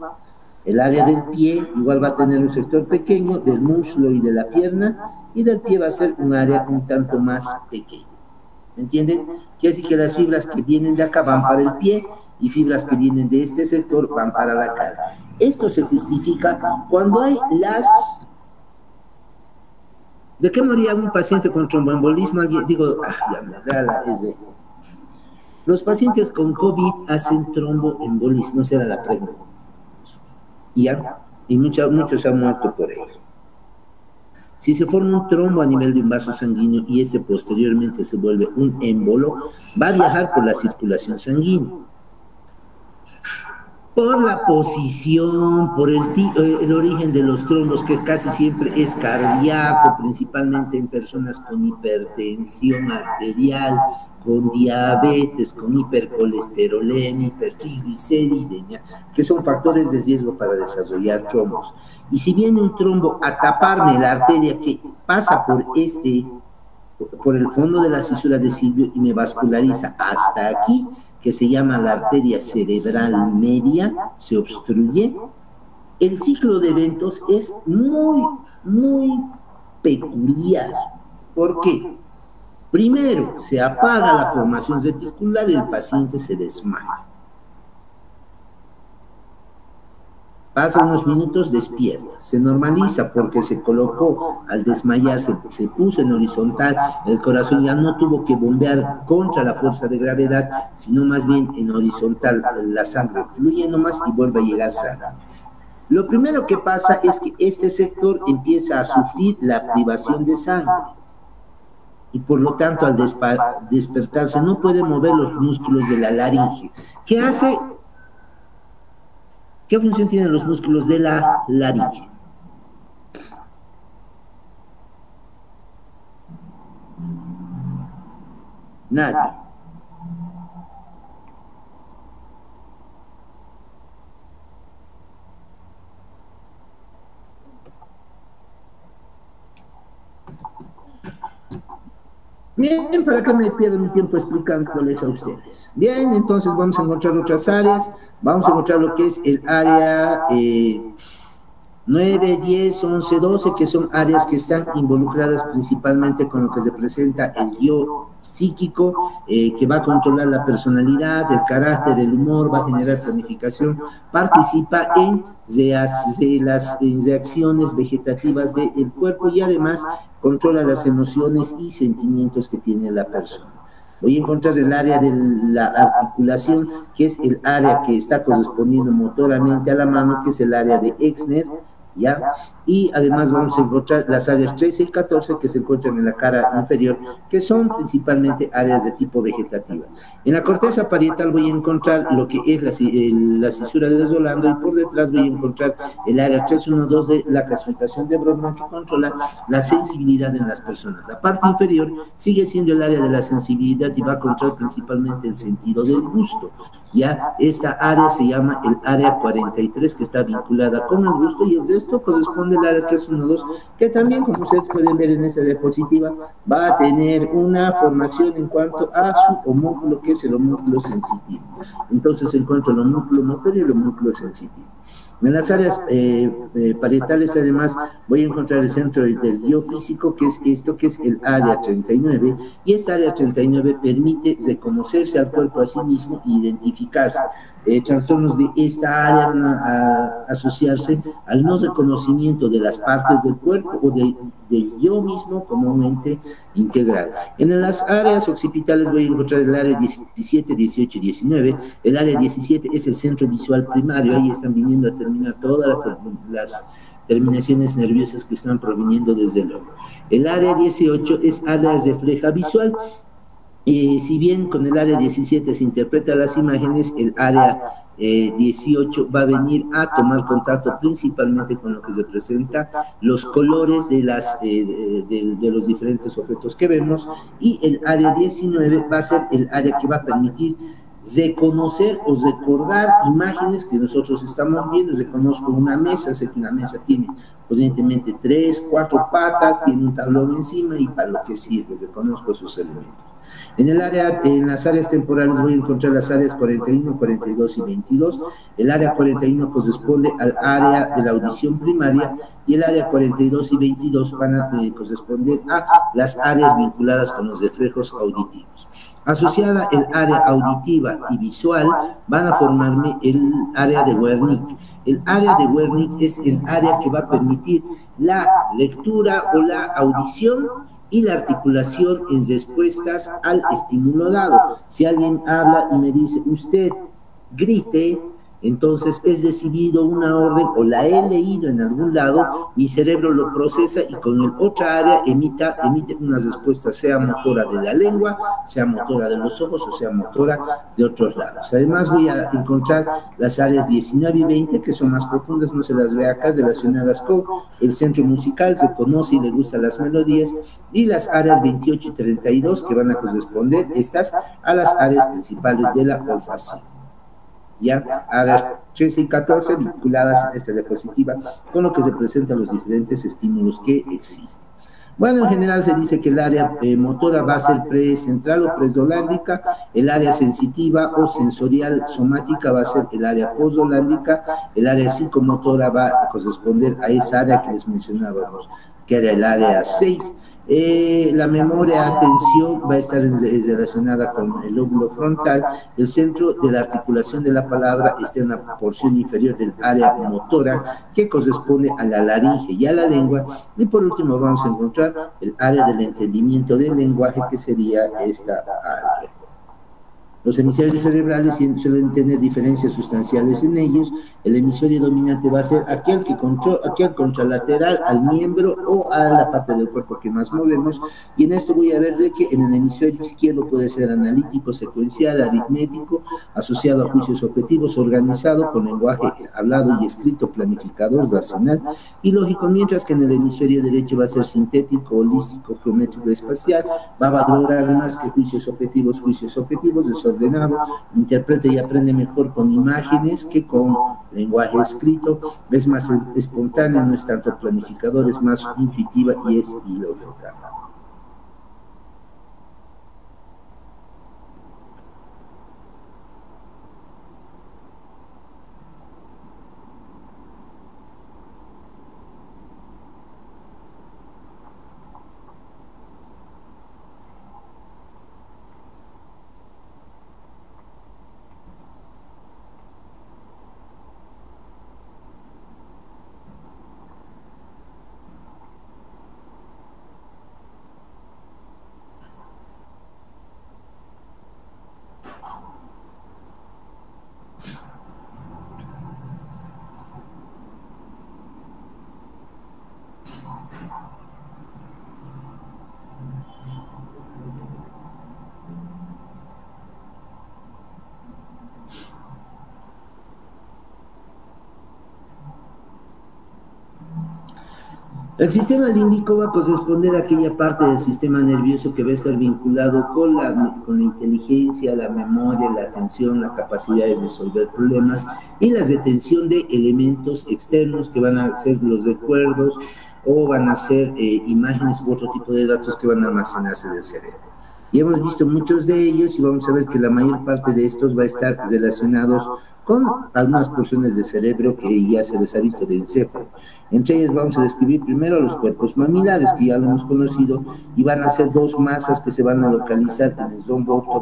El área del pie igual va a tener un sector pequeño, del muslo y de la pierna, y del pie va a ser un área un tanto más pequeña. ¿Me entienden? Quiere decir que las fibras que vienen de acá van para el pie y fibras que vienen de este sector van para la cara. Esto se justifica cuando hay las... ¿De qué moría un paciente con tromboembolismo? Digo, es de... Los pacientes con COVID hacen tromboembolismo, esa era la pregunta. Y muchos se han muerto por ello. Si se forma un trombo a nivel de un vaso sanguíneo y ese posteriormente se vuelve un émbolo, va a viajar por la circulación sanguínea. Por la posición, por el origen de los trombos, que casi siempre es cardíaco, principalmente en personas con hipertensión arterial, con diabetes, con hipercolesterolemia, hipertrigliceridemia, que son factores de riesgo para desarrollar trombos. Y si viene un trombo a taparme la arteria que pasa por el fondo de la cisura de Silvio y me vasculariza hasta aquí, que se llama la arteria cerebral media, se obstruye, el ciclo de eventos es muy peculiar. ¿Por qué? Primero, se apaga la formación reticular y el paciente se desmaya. Pasa unos minutos, despierta, se normaliza porque se colocó al desmayarse, se puso en horizontal, el corazón ya no tuvo que bombear contra la fuerza de gravedad, sino más bien en horizontal, la sangre fluye nomás y vuelve a llegar sana. Lo primero que pasa es que este sector empieza a sufrir la privación de sangre y por lo tanto al despertarse no puede mover los músculos de la laringe. ¿Qué hace? ¿Qué función tienen los músculos de la laringe? Nadie. Bien, para que me pierda mi tiempo explicándoles a ustedes. Bien, entonces vamos a encontrar otras áreas. Vamos a encontrar lo que es el área 9, 10, 11, 12, que son áreas que están involucradas principalmente con lo que se presenta el yo psíquico, que va a controlar la personalidad, el carácter, el humor, va a generar planificación, participa en las reacciones vegetativas del cuerpo y además controla las emociones y sentimientos que tiene la persona. Voy a encontrar el área de la articulación, que es el área que está correspondiendo motoramente a la mano, que es el área de Exner, ¿ya? Y además vamos a encontrar las áreas 13 y 14 que se encuentran en la cara inferior, que son principalmente áreas de tipo vegetativa. En la corteza parietal voy a encontrar lo que es la cisura de Rolando y por detrás voy a encontrar el área 312 de la clasificación de Brodmann, que controla la sensibilidad en las personas. La parte inferior sigue siendo el área de la sensibilidad y va a controlar principalmente el sentido del gusto. Ya esta área se llama el área 43, que está vinculada con el gusto, y el resto corresponde al área 312, que también, como ustedes pueden ver en esta diapositiva, va a tener una formación en cuanto a su homúnculo, que es el homúnculo sensitivo. Entonces se encuentra el homúnculo motor y el homúnculo sensitivo. En las áreas parietales, además, voy a encontrar el centro del yo físico, que es esto, que es el área 39, y esta área 39 permite reconocerse al cuerpo a sí mismo e identificarse. Trastornos de esta área van a asociarse al no reconocimiento de las partes del cuerpo o del yo mismo como un ente integral. En las áreas occipitales voy a encontrar el área 17, 18 y 19. El área 17 es el centro visual primario, ahí están viniendo a terminar todas las terminaciones nerviosas que están proviniendo desde el ojo. El área 18 es áreas de fleja visual. Si bien con el área 17 se interpretan las imágenes, el área 18 va a venir a tomar contacto principalmente con lo que se presenta, los colores de los diferentes objetos que vemos, y el área 19 va a ser el área que va a permitir reconocer o recordar imágenes que nosotros estamos viendo. Reconozco una mesa, sé que una mesa tiene evidentemente 3, 4 patas, tiene un tablón encima y para lo que sirve, reconozco esos elementos. En las áreas temporales voy a encontrar las áreas 41, 42 y 22. El área 41 corresponde al área de la audición primaria y el área 42 y 22 van a corresponder a las áreas vinculadas con los reflejos auditivos. Asociada el área auditiva y visual van a formarme el área de Wernicke. El área de Wernicke es el área que va a permitir la lectura o la audición y la articulación en respuestas al estímulo dado. Si alguien habla y me dice, usted grite, entonces he recibido una orden o la he leído en algún lado, mi cerebro lo procesa y con el otra área emite una respuesta, sea motora de la lengua, sea motora de los ojos o sea motora de otros lados. Además voy a encontrar las áreas 19 y 20, que son más profundas, no se las ve acá, relacionadas con el centro musical, reconoce y le gustan las melodías, y las áreas 28 y 32, que van a corresponder estas a las áreas principales de la olfacción. Ya, áreas 13 y 14 vinculadas a esta diapositiva con lo que se presentan los diferentes estímulos que existen. Bueno, en general se dice que el área motora va a ser precentral o presdolándica, el área sensitiva o sensorial somática va a ser el área postdolándica, el área psicomotora va a corresponder a esa área que les mencionábamos, que era el área 6. La memoria, atención, va a estar relacionada con el lóbulo frontal. El centro de la articulación de la palabra está en la porción inferior del área motora, que corresponde a la laringe y a la lengua. Y por último vamos a encontrar el área del entendimiento del lenguaje, que sería esta área. Los hemisferios cerebrales suelen tener diferencias sustanciales en ellos. El hemisferio dominante va a ser aquel contralateral al miembro o a la parte del cuerpo que más movemos. Y en esto voy a ver de que en el hemisferio izquierdo puede ser analítico, secuencial, aritmético, asociado a juicios objetivos, organizado con lenguaje hablado y escrito, planificador, racional y lógico, mientras que en el hemisferio derecho va a ser sintético, holístico, geométrico, espacial, va a valorar más que juicios objetivos, desordenado, interpreta y aprende mejor con imágenes que con lenguaje escrito, es más espontánea, no es tanto planificador, es más intuitiva y es ilógica. El sistema límbico va a corresponder a aquella parte del sistema nervioso que va a estar vinculado con la inteligencia, la memoria, la atención, la capacidad de resolver problemas y la detención de elementos externos que van a ser los recuerdos o van a ser imágenes u otro tipo de datos que van a almacenarse del cerebro. Y hemos visto muchos de ellos y vamos a ver que la mayor parte de estos va a estar relacionados con algunas porciones del cerebro que ya se les ha visto de encéfalo. Entre ellas vamos a describir primero los cuerpos mamilares, que ya lo hemos conocido, y van a ser dos masas que se van a localizar en el rombo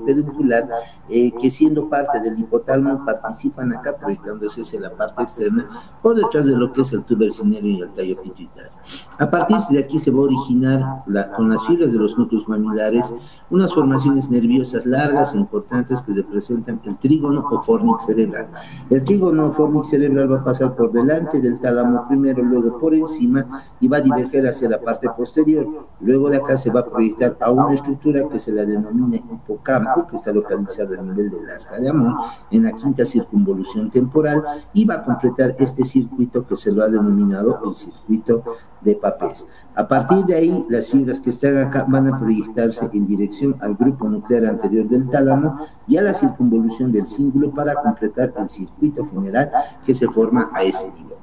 peduncular, que siendo parte del hipotálamo participan acá, proyectándose hacia la parte externa, por detrás de lo que es el tubo cinério y el tallo pituitario. A partir de aquí se va a originar, con las fibras de los núcleos mamilares, unas formaciones nerviosas largas e importantes que representan el trígono o fornix cerebral. El trígono o fornix cerebral va a pasar por delante del tálamo primero, luego por encima y va a diverger hacia la parte posterior. Luego de acá se va a proyectar a una estructura que se la denomina hipocampo, que está localizada a nivel del asta de Amón, en la quinta circunvolución temporal, y va a completar este circuito que se lo ha denominado el circuito de Papez. A partir de ahí, las fibras que están acá van a proyectarse en dirección al grupo nuclear anterior del tálamo y a la circunvolución del cíngulo para completar el circuito general que se forma a ese nivel.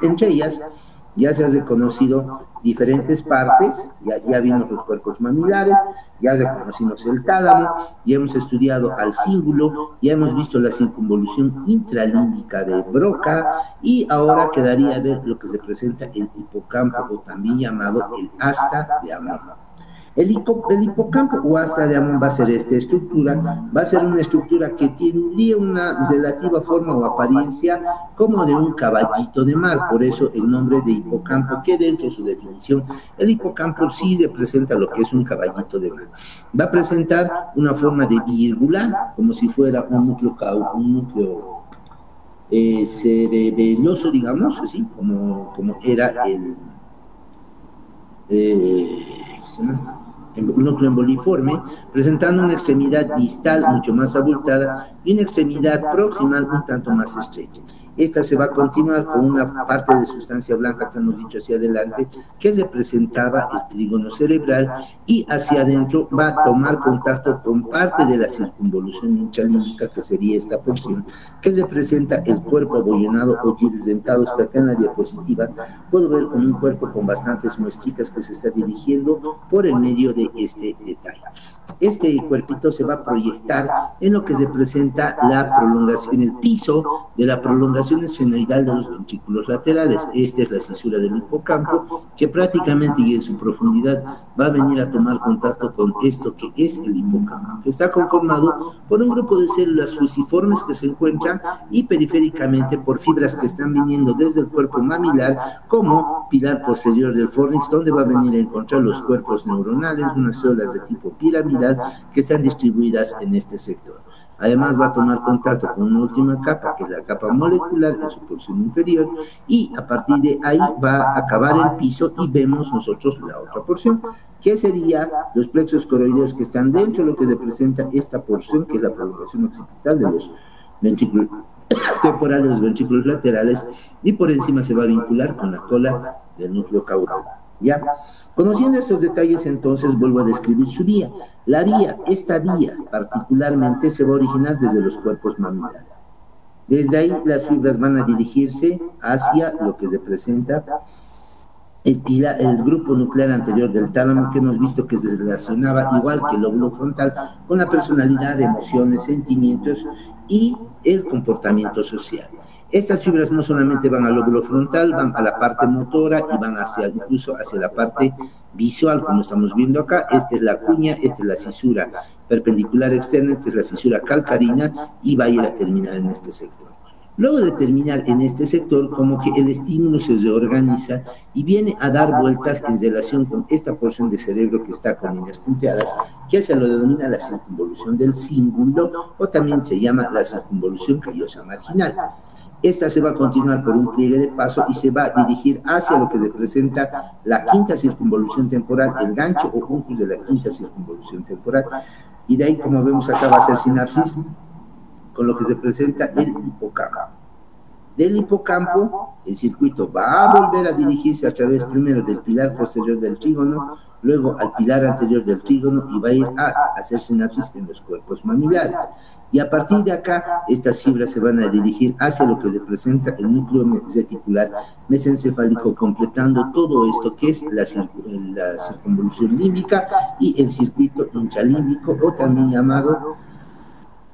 Entre ellas, ya se ha reconocido diferentes partes, ya vimos los cuerpos mamilares, ya reconocimos el tálamo, ya hemos estudiado al cíngulo, ya hemos visto la circunvolución intralímbica de Broca y ahora quedaría ver lo que se presenta el hipocampo o también llamado el asta de Amón. El hipocampo o asta de Amón va a ser esta estructura, va a ser una estructura que tendría una relativa forma o apariencia como de un caballito de mar, por eso el nombre de hipocampo, que dentro de su definición, el hipocampo sí representa lo que es un caballito de mar. Va a presentar una forma de vírgula, como si fuera un núcleo cerebeloso, digamos, así, como era un núcleo emboliforme, presentando una extremidad distal mucho más abultada y una extremidad proximal un tanto más estrecha. Esta se va a continuar con una parte de sustancia blanca que hemos dicho hacia adelante, que representaba el trígono cerebral, y hacia adentro va a tomar contacto con parte de la circunvolución intralímbica, que sería esta porción, que representa el cuerpo abollonado o gyrus dentados, que acá en la diapositiva puedo ver con un cuerpo con bastantes muesquitas que se está dirigiendo por el medio de este detalle. Este cuerpito se va a proyectar en lo que representa la prolongación, en el piso de la prolongación esfenoidal de los ventrículos laterales. Esta es la cisura del hipocampo, que prácticamente y en su profundidad va a venir a tomar contacto con esto que es el hipocampo, que está conformado por un grupo de células fusiformes que se encuentran y periféricamente por fibras que están viniendo desde el cuerpo mamilar como pilar posterior del fornix, donde va a venir a encontrar los cuerpos neuronales, unas células de tipo piramidal piramidal que están distribuidas en este sector. Además va a tomar contacto con una última capa, que es la capa molecular en su porción inferior, y a partir de ahí va a acabar el piso y vemos nosotros la otra porción, que sería los plexos coroideos que están dentro de lo que representa esta porción, que es la prolongación occipital de los ventrículos temporal de los ventrículos laterales, y por encima se va a vincular con la cola del núcleo caudal. ¿Ya? Conociendo estos detalles, entonces vuelvo a describir su vía. La vía, esta vía particularmente, se va a originar desde los cuerpos mamilares. Desde ahí las fibras van a dirigirse hacia lo que representa el grupo nuclear anterior del tálamo, que hemos visto que se relacionaba, igual que el lóbulo frontal, con la personalidad, emociones, sentimientos y el comportamiento social. Estas fibras no solamente van al lóbulo frontal, van a la parte motora y van incluso hacia la parte visual, como estamos viendo acá. Esta es la cuña, esta es la cisura perpendicular externa, esta es la cisura calcarina, y va a ir a terminar en este sector. Luego de terminar en este sector, como que el estímulo se reorganiza y viene a dar vueltas en relación con esta porción de cerebro que está con líneas punteadas, que se lo denomina la circunvolución del cíngulo, o también se llama la circunvolución callosa marginal. Esta se va a continuar por un pliegue de paso y se va a dirigir hacia lo que representa la quinta circunvolución temporal, el gancho o juncus de la quinta circunvolución temporal. Y de ahí, como vemos acá, va a ser sinapsis con lo que se presenta el hipocampo. Del hipocampo, el circuito va a volver a dirigirse a través primero del pilar posterior del trígono, luego al pilar anterior del trígono, y va a ir a hacer sinapsis en los cuerpos mamilares. Y a partir de acá, estas fibras se van a dirigir hacia lo que representa el núcleo reticular mesencefálico, completando todo esto que es la circunvolución límbica y el circuito intralímbico, o también llamado,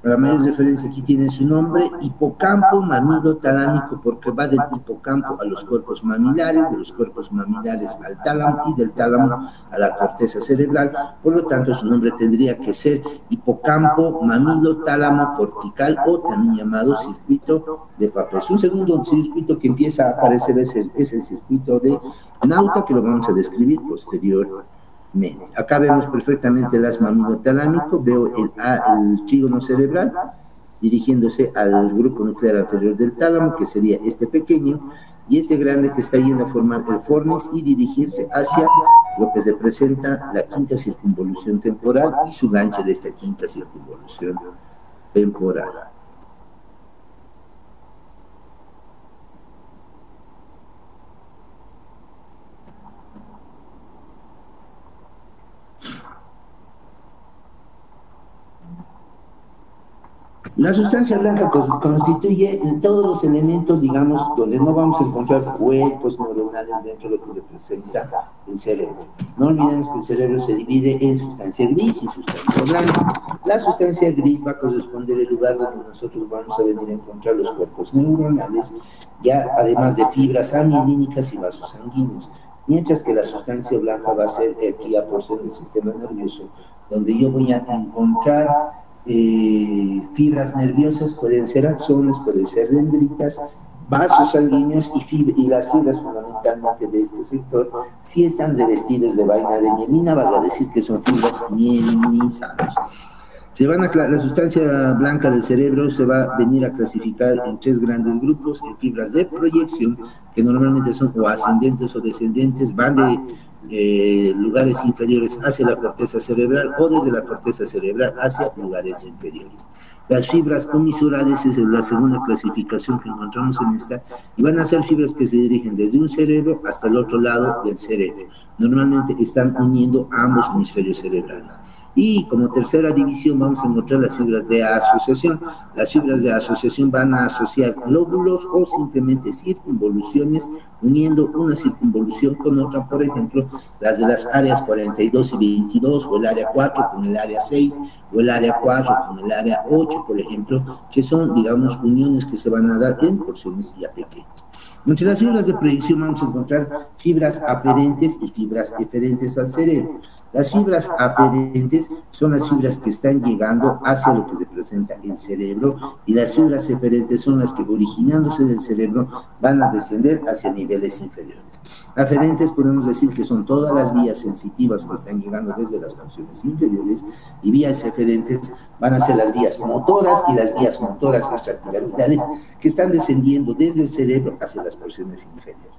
para mayor referencia aquí tiene su nombre, hipocampo mamido-talámico, porque va del hipocampo a los cuerpos mamilares, de los cuerpos mamilares al tálamo y del tálamo a la corteza cerebral. Por lo tanto, su nombre tendría que ser hipocampo mamido-tálamo cortical, o también llamado circuito de Papez. Un segundo circuito que empieza a aparecer es el circuito de Nauta, que lo vamos a describir posteriormente. Acá vemos perfectamente el asma mamido-talámico, veo el trígono cerebral dirigiéndose al grupo nuclear anterior del tálamo, que sería este pequeño, y este grande que está yendo a formar el fornix y dirigirse hacia lo que representa la quinta circunvolución temporal y su gancho de esta quinta circunvolución temporal. La sustancia blanca constituye todos los elementos, digamos, donde no vamos a encontrar huecos neuronales dentro de lo que representa el cerebro. No olvidemos que el cerebro se divide en sustancia gris y sustancia blanca. La sustancia gris va a corresponder al lugar donde nosotros vamos a venir a encontrar los cuerpos neuronales, ya además de fibras amilínicas y vasos sanguíneos. Mientras que la sustancia blanca va a ser aquí la porción del sistema nervioso, donde yo voy a encontrar fibras nerviosas, pueden ser axones, pueden ser dendritas, vasos sanguíneos y las fibras fundamentalmente de este sector sí están revestidas de vaina de mielina, valga decir que son fibras mielinizadas. La sustancia blanca del cerebro se va a venir a clasificar en tres grandes grupos: en fibras de proyección, que normalmente son o ascendentes o descendentes, van de lugares inferiores hacia la corteza cerebral o desde la corteza cerebral hacia lugares inferiores. Las fibras comisurales es la segunda clasificación que encontramos en esta, y van a ser fibras que se dirigen desde un cerebro hasta el otro lado del cerebro. Normalmente están uniendo ambos hemisferios cerebrales. Y como tercera división vamos a encontrar las fibras de asociación. Las fibras de asociación van a asociar lóbulos o simplemente circunvoluciones, uniendo una circunvolución con otra, por ejemplo, las de las áreas 42 y 22, o el área 4 con el área 6, o el área 4 con el área 8, por ejemplo, que son, digamos, uniones que se van a dar en porciones ya pequeñas. Entre las fibras de proyección vamos a encontrar fibras aferentes y fibras eferentes al cerebro. Las fibras aferentes son las fibras que están llegando hacia lo que se presenta el cerebro, y las fibras eferentes son las que, originándose del cerebro, van a descender hacia niveles inferiores. Aferentes podemos decir que son todas las vías sensitivas que están llegando desde las porciones inferiores, y vías eferentes van a ser las vías motoras y las vías motoras extrapiramidales que están descendiendo desde el cerebro hacia las porciones inferiores.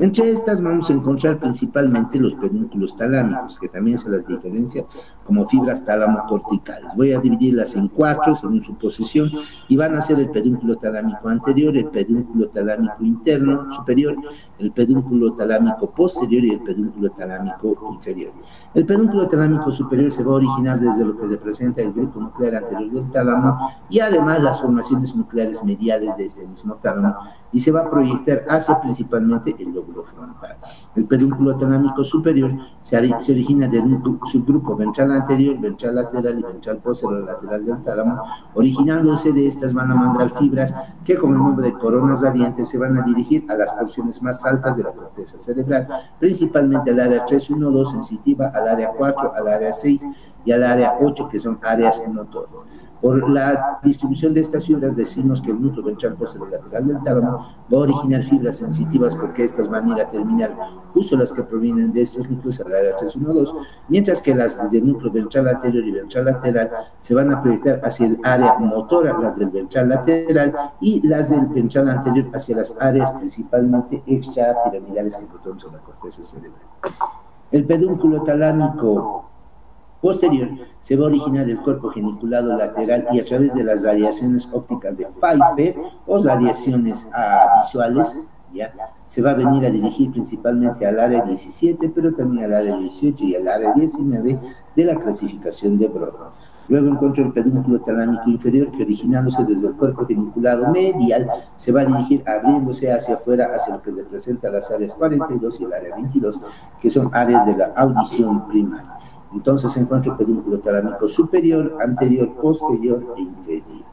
Entre estas vamos a encontrar principalmente los pedúnculos talámicos, que también se las diferencia como fibras tálamo-corticales. Voy a dividirlas en 4 según su posición, y van a ser el pedúnculo talámico anterior, el pedúnculo talámico interno superior, el pedúnculo talámico posterior y el pedúnculo talámico inferior. El pedúnculo talámico superior se va a originar desde lo que representa el grupo nuclear anterior del tálamo, y además las formaciones nucleares mediales de este mismo tálamo, y se va a proyectar hacia principalmente el lóbulo frontal. El pedúnculo talámico superior se origina del subgrupo ventral anterior, ventral lateral y ventral posterior lateral del tálamo. Originándose de estas van a mandar fibras que, con el nombre de coronas radiantes, se van a dirigir a las porciones más altas de la corteza cerebral, principalmente al área 3-1-2 sensitiva, al área 4, al área 6 y al área 8, que son áreas motoras. Por la distribución de estas fibras decimos que el núcleo ventral posterior lateral del tálamo va a originar fibras sensitivas, porque estas van a ir a terminar justo las que provienen de estos núcleos al área 3-1-2, mientras que las del núcleo ventral anterior y ventral lateral se van a proyectar hacia el área motora, las del ventral lateral, y las del ventral anterior hacia las áreas principalmente extrapiramidales que encontramos en la corteza cerebral. El pedúnculo talámico posterior se va a originar del cuerpo geniculado lateral, y a través de las radiaciones ópticas de Pfeiffer o radiaciones visuales, ¿ya? Se va a venir a dirigir principalmente al área 17, pero también al área 18 y al área 19 de la clasificación de Brodmann. Luego encuentro el pedúnculo talámico inferior, que, originándose desde el cuerpo geniculado medial, se va a dirigir abriéndose hacia afuera, hacia lo que representa las áreas 42 y el área 22, que son áreas de la audición primaria. Entonces encuentro el pedúnculo talámico superior, anterior, posterior e inferior.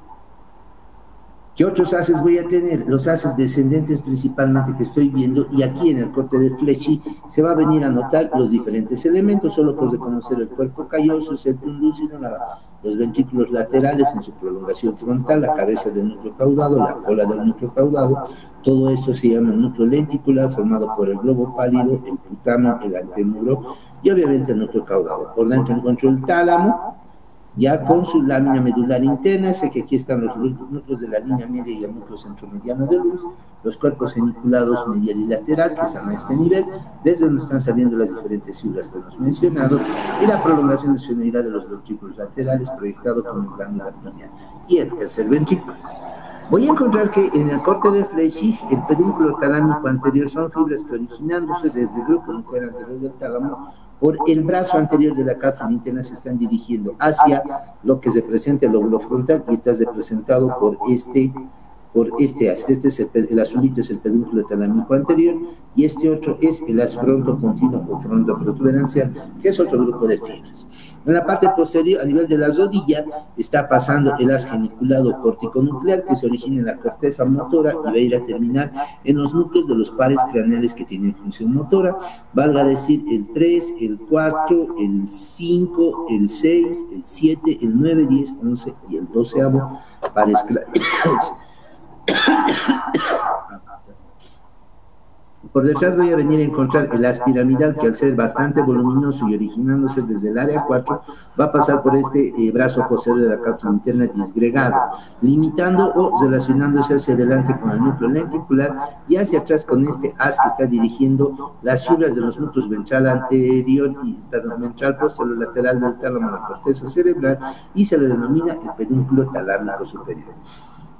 ¿Qué otros haces voy a tener? Los haces descendentes principalmente que estoy viendo, y aquí en el corte de Flechy se va a venir a notar los diferentes elementos, solo por reconocer el cuerpo calloso, el septum lúcido, los ventrículos laterales en su prolongación frontal, la cabeza del núcleo caudado, la cola del núcleo caudado. Todo esto se llama el núcleo lenticular, formado por el globo pálido, el putamen, el antemuro y obviamente el núcleo caudado. Por dentro encuentro el tálamo, ya con su lámina medular interna. Sé que aquí están los núcleos de la línea media y el núcleo centromediano de luz, los cuerpos geniculados medial y lateral, que están a este nivel, desde donde están saliendo las diferentes fibras que hemos mencionado, y la prolongación esfenoidal de los ventrículos laterales, proyectado como glándula pineal, y el tercer ventrículo. Voy a encontrar que en el corte de Flechy, el pedúnculo talámico anterior son fibras que, originándose desde el grupo nuclear anterior del tálamo, por el brazo anterior de la cápsula interna, se están dirigiendo hacia lo que se presenta el lóbulo frontal, y está representado por este as. Este es el azulito, es el pedúnculo talámico anterior, y este otro es el as fronto continuo o fronto protuberancial, que es otro grupo de fibras. En la parte posterior, a nivel de la rodilla, está pasando el as geniculado corticonuclear, que se origina en la corteza motora y va a ir a terminar en los núcleos de los pares craneales que tienen función motora, valga decir el 3, el 4, el 5, el 6, el 7, el 9, 10, 11 y el 12avo pares craneales. Por detrás voy a venir a encontrar el as piramidal, que, al ser bastante voluminoso y originándose desde el área 4, va a pasar por este brazo posterior de la cápsula interna disgregado, limitando o relacionándose hacia adelante con el núcleo lenticular, y hacia atrás con este as que está dirigiendo las fibras de los núcleos ventral anterior y ventral posterior lateral del tálamo a la corteza cerebral, y se le denomina el pedúnculo talámico superior.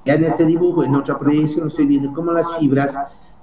Ya en este dibujo, en otra proyección, estoy viendo cómo las fibras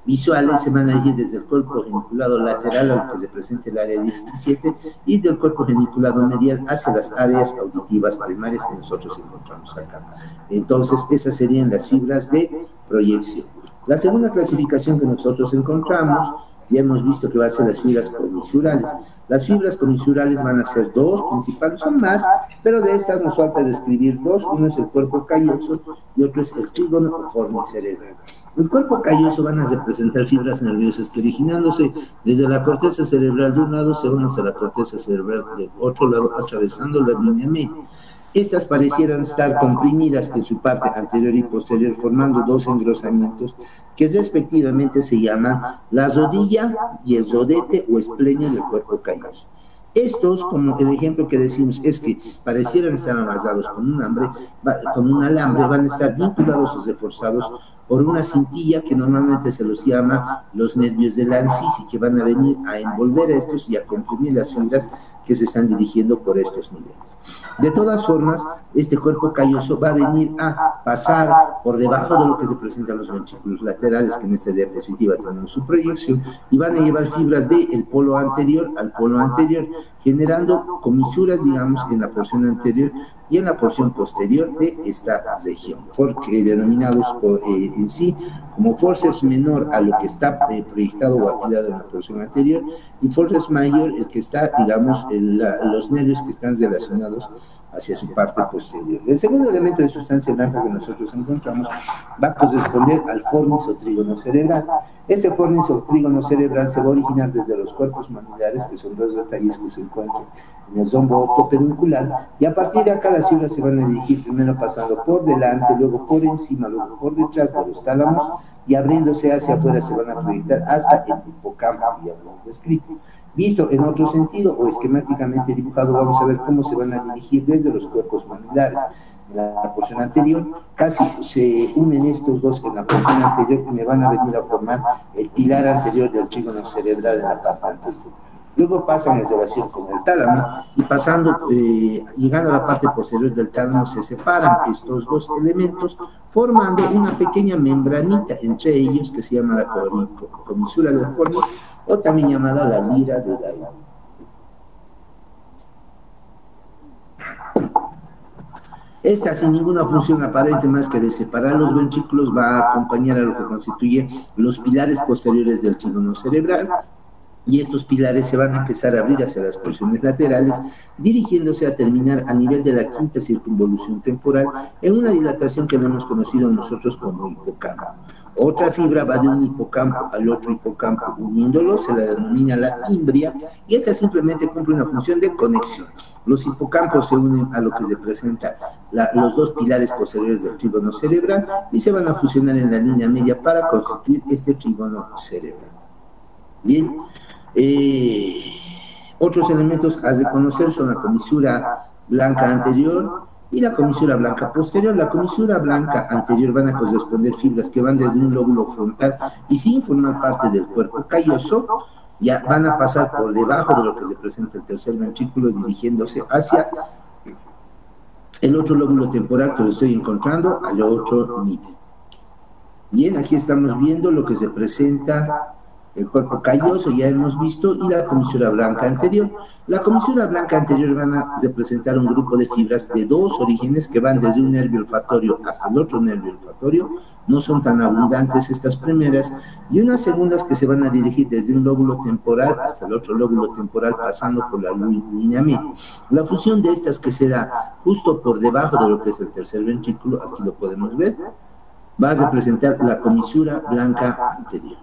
visuales se van a dirigir desde el cuerpo geniculado lateral, a lo que se presenta el área 17, y desde el cuerpo geniculado medial hacia las áreas auditivas primarias que nosotros encontramos acá. Entonces, esas serían las fibras de proyección. La segunda clasificación que nosotros encontramos, ya hemos visto que va a ser las fibras comisurales. Las fibras comisurales van a ser dos principales, son más, pero de estas nos falta describir dos. Uno es el cuerpo calloso y otro es el trígono forme cerebral. El cuerpo calloso van a representar fibras nerviosas que, originándose desde la corteza cerebral de un lado, se van hacia la corteza cerebral del otro lado, atravesando la línea media. Estas parecieran estar comprimidas en su parte anterior y posterior, formando dos engrosamientos que respectivamente se llaman la rodilla y el rodete o esplenio del cuerpo calloso. Estos, como el ejemplo que decimos, es que parecieran estar amarrados con un alambre, van a estar vinculados o reforzados por una cintilla que normalmente se los llama los nervios de Lancis y que van a venir a envolver a estos y a comprimir las fibras que se están dirigiendo por estos niveles. De todas formas, este cuerpo calloso va a venir a pasar por debajo de lo que se presentan los ventrículos laterales, que en esta diapositiva tenemos su proyección, y van a llevar fibras del polo anterior al polo anterior, generando comisuras, digamos, en la porción anterior y en la porción posterior de esta región, denominados en sí como forceps menor a lo que está proyectado o apilado en la porción anterior, y forceps mayor el que está, digamos, los nervios que están relacionados hacia su parte posterior. El segundo elemento de sustancia blanca que nosotros encontramos va a corresponder al fornix o trígono cerebral. Ese fornix o trígono cerebral se va a originar desde los cuerpos mamilares, que son dos detalles que se encuentran en el rombo octopeduncular, y a partir de acá las fibras se van a dirigir primero pasando por delante, luego por encima, luego por detrás de los tálamos, y abriéndose hacia afuera se van a proyectar hasta el hipocampo, ya lo hemos descrito. Visto en otro sentido o esquemáticamente dibujado, vamos a ver cómo se van a dirigir desde los cuerpos mamilares. En la porción anterior, casi se unen estos dos en la porción anterior y me van a venir a formar el pilar anterior del trígono cerebral en la parte anterior. Luego pasan en relación con el tálamo y llegando a la parte posterior del tálamo se separan estos dos elementos formando una pequeña membranita entre ellos que se llama la comisura del fornix o también llamada la lira de Dayton. Esta, sin ninguna función aparente más que de separar los ventrículos, va a acompañar a lo que constituye los pilares posteriores del trígono cerebral, y estos pilares se van a empezar a abrir hacia las porciones laterales, dirigiéndose a terminar a nivel de la quinta circunvolución temporal en una dilatación que lo hemos conocido nosotros como hipocampo. Otra fibra va de un hipocampo al otro hipocampo uniéndolos, se la denomina la fimbria, y esta simplemente cumple una función de conexión. Los hipocampos se unen a lo que representa los dos pilares posteriores del trígono cerebral y se van a fusionar en la línea media para constituir este trígono cerebral. Bien. Otros elementos a reconocer son la comisura blanca anterior y la comisura blanca posterior. La comisura blanca anterior van a corresponder fibras que van desde un lóbulo frontal y sin formar parte del cuerpo calloso, ya van a pasar por debajo de lo que representa el tercer ventrículo, dirigiéndose hacia el otro lóbulo temporal que lo estoy encontrando al otro nivel. Bien, aquí estamos viendo lo que se presenta el cuerpo calloso, ya hemos visto, y la comisura blanca anterior. La comisura blanca anterior van a representar un grupo de fibras de dos orígenes que van desde un nervio olfatorio hasta el otro nervio olfatorio. No son tan abundantes estas primeras, y unas segundas que se van a dirigir desde un lóbulo temporal hasta el otro lóbulo temporal, pasando por la línea media. La fusión de estas, que se da justo por debajo de lo que es el tercer ventrículo, aquí lo podemos ver, va a representar la comisura blanca anterior.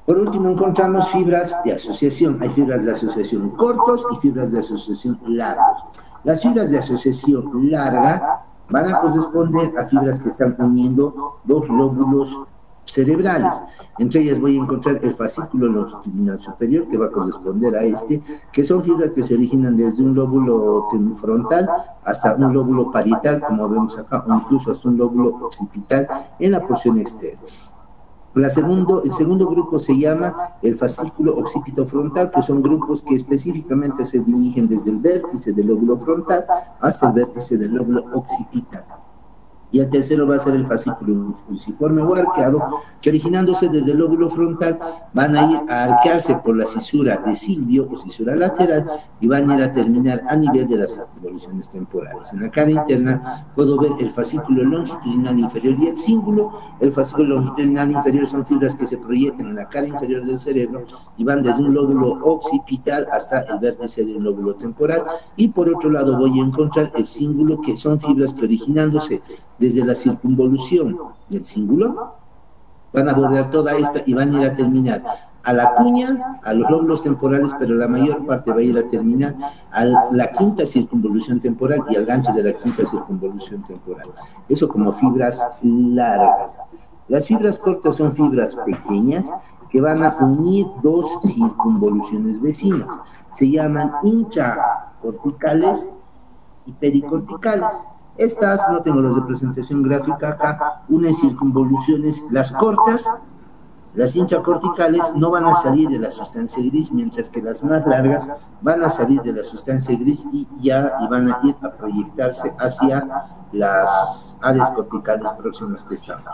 Por último, encontramos fibras de asociación. Hay fibras de asociación cortos y fibras de asociación largos. Las fibras de asociación larga van a corresponder a fibras que están uniendo los lóbulos cerebrales. Entre ellas voy a encontrar el fascículo longitudinal superior, que va a corresponder a este, que son fibras que se originan desde un lóbulo frontal hasta un lóbulo parietal, como vemos acá, o incluso hasta un lóbulo occipital en la porción externa. El segundo grupo se llama el fascículo occipitofrontal, que son grupos que específicamente se dirigen desde el vértice del lóbulo frontal hasta el vértice del lóbulo occipital. y el tercero va a ser el fascículo fusiforme o arqueado, que originándose desde el lóbulo frontal van a ir a arquearse por la cisura de Silvio o cisura lateral y van a ir a terminar a nivel de las circunvoluciones temporales. En la cara interna puedo ver el fascículo longitudinal inferior y el cíngulo. El fascículo longitudinal inferior son fibras que se proyectan en la cara inferior del cerebro y van desde un lóbulo occipital hasta el vértice de un lóbulo temporal, y por otro lado voy a encontrar el cíngulo, que son fibras que originándose desde la circunvolución del cíngulo van a bordear toda esta y van a ir a terminar a la cuña, a los lóbulos temporales, pero la mayor parte va a ir a terminar a la quinta circunvolución temporal y al gancho de la quinta circunvolución temporal. Eso como fibras largas. Las fibras cortas son fibras pequeñas que van a unir dos circunvoluciones vecinas. Se llaman intracorticales y pericorticales. Estas, no tengo las de presentación gráfica acá, unen circunvoluciones, las cortas, las intracorticales, no van a salir de la sustancia gris, mientras que las más largas van a salir de la sustancia gris y van a ir a proyectarse hacia las áreas corticales próximas que estamos.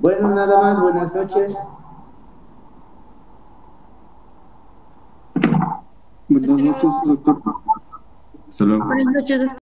Bueno, nada más, buenas noches. Buenas noches, doctor. Hasta luego. Buenas noches, doctor.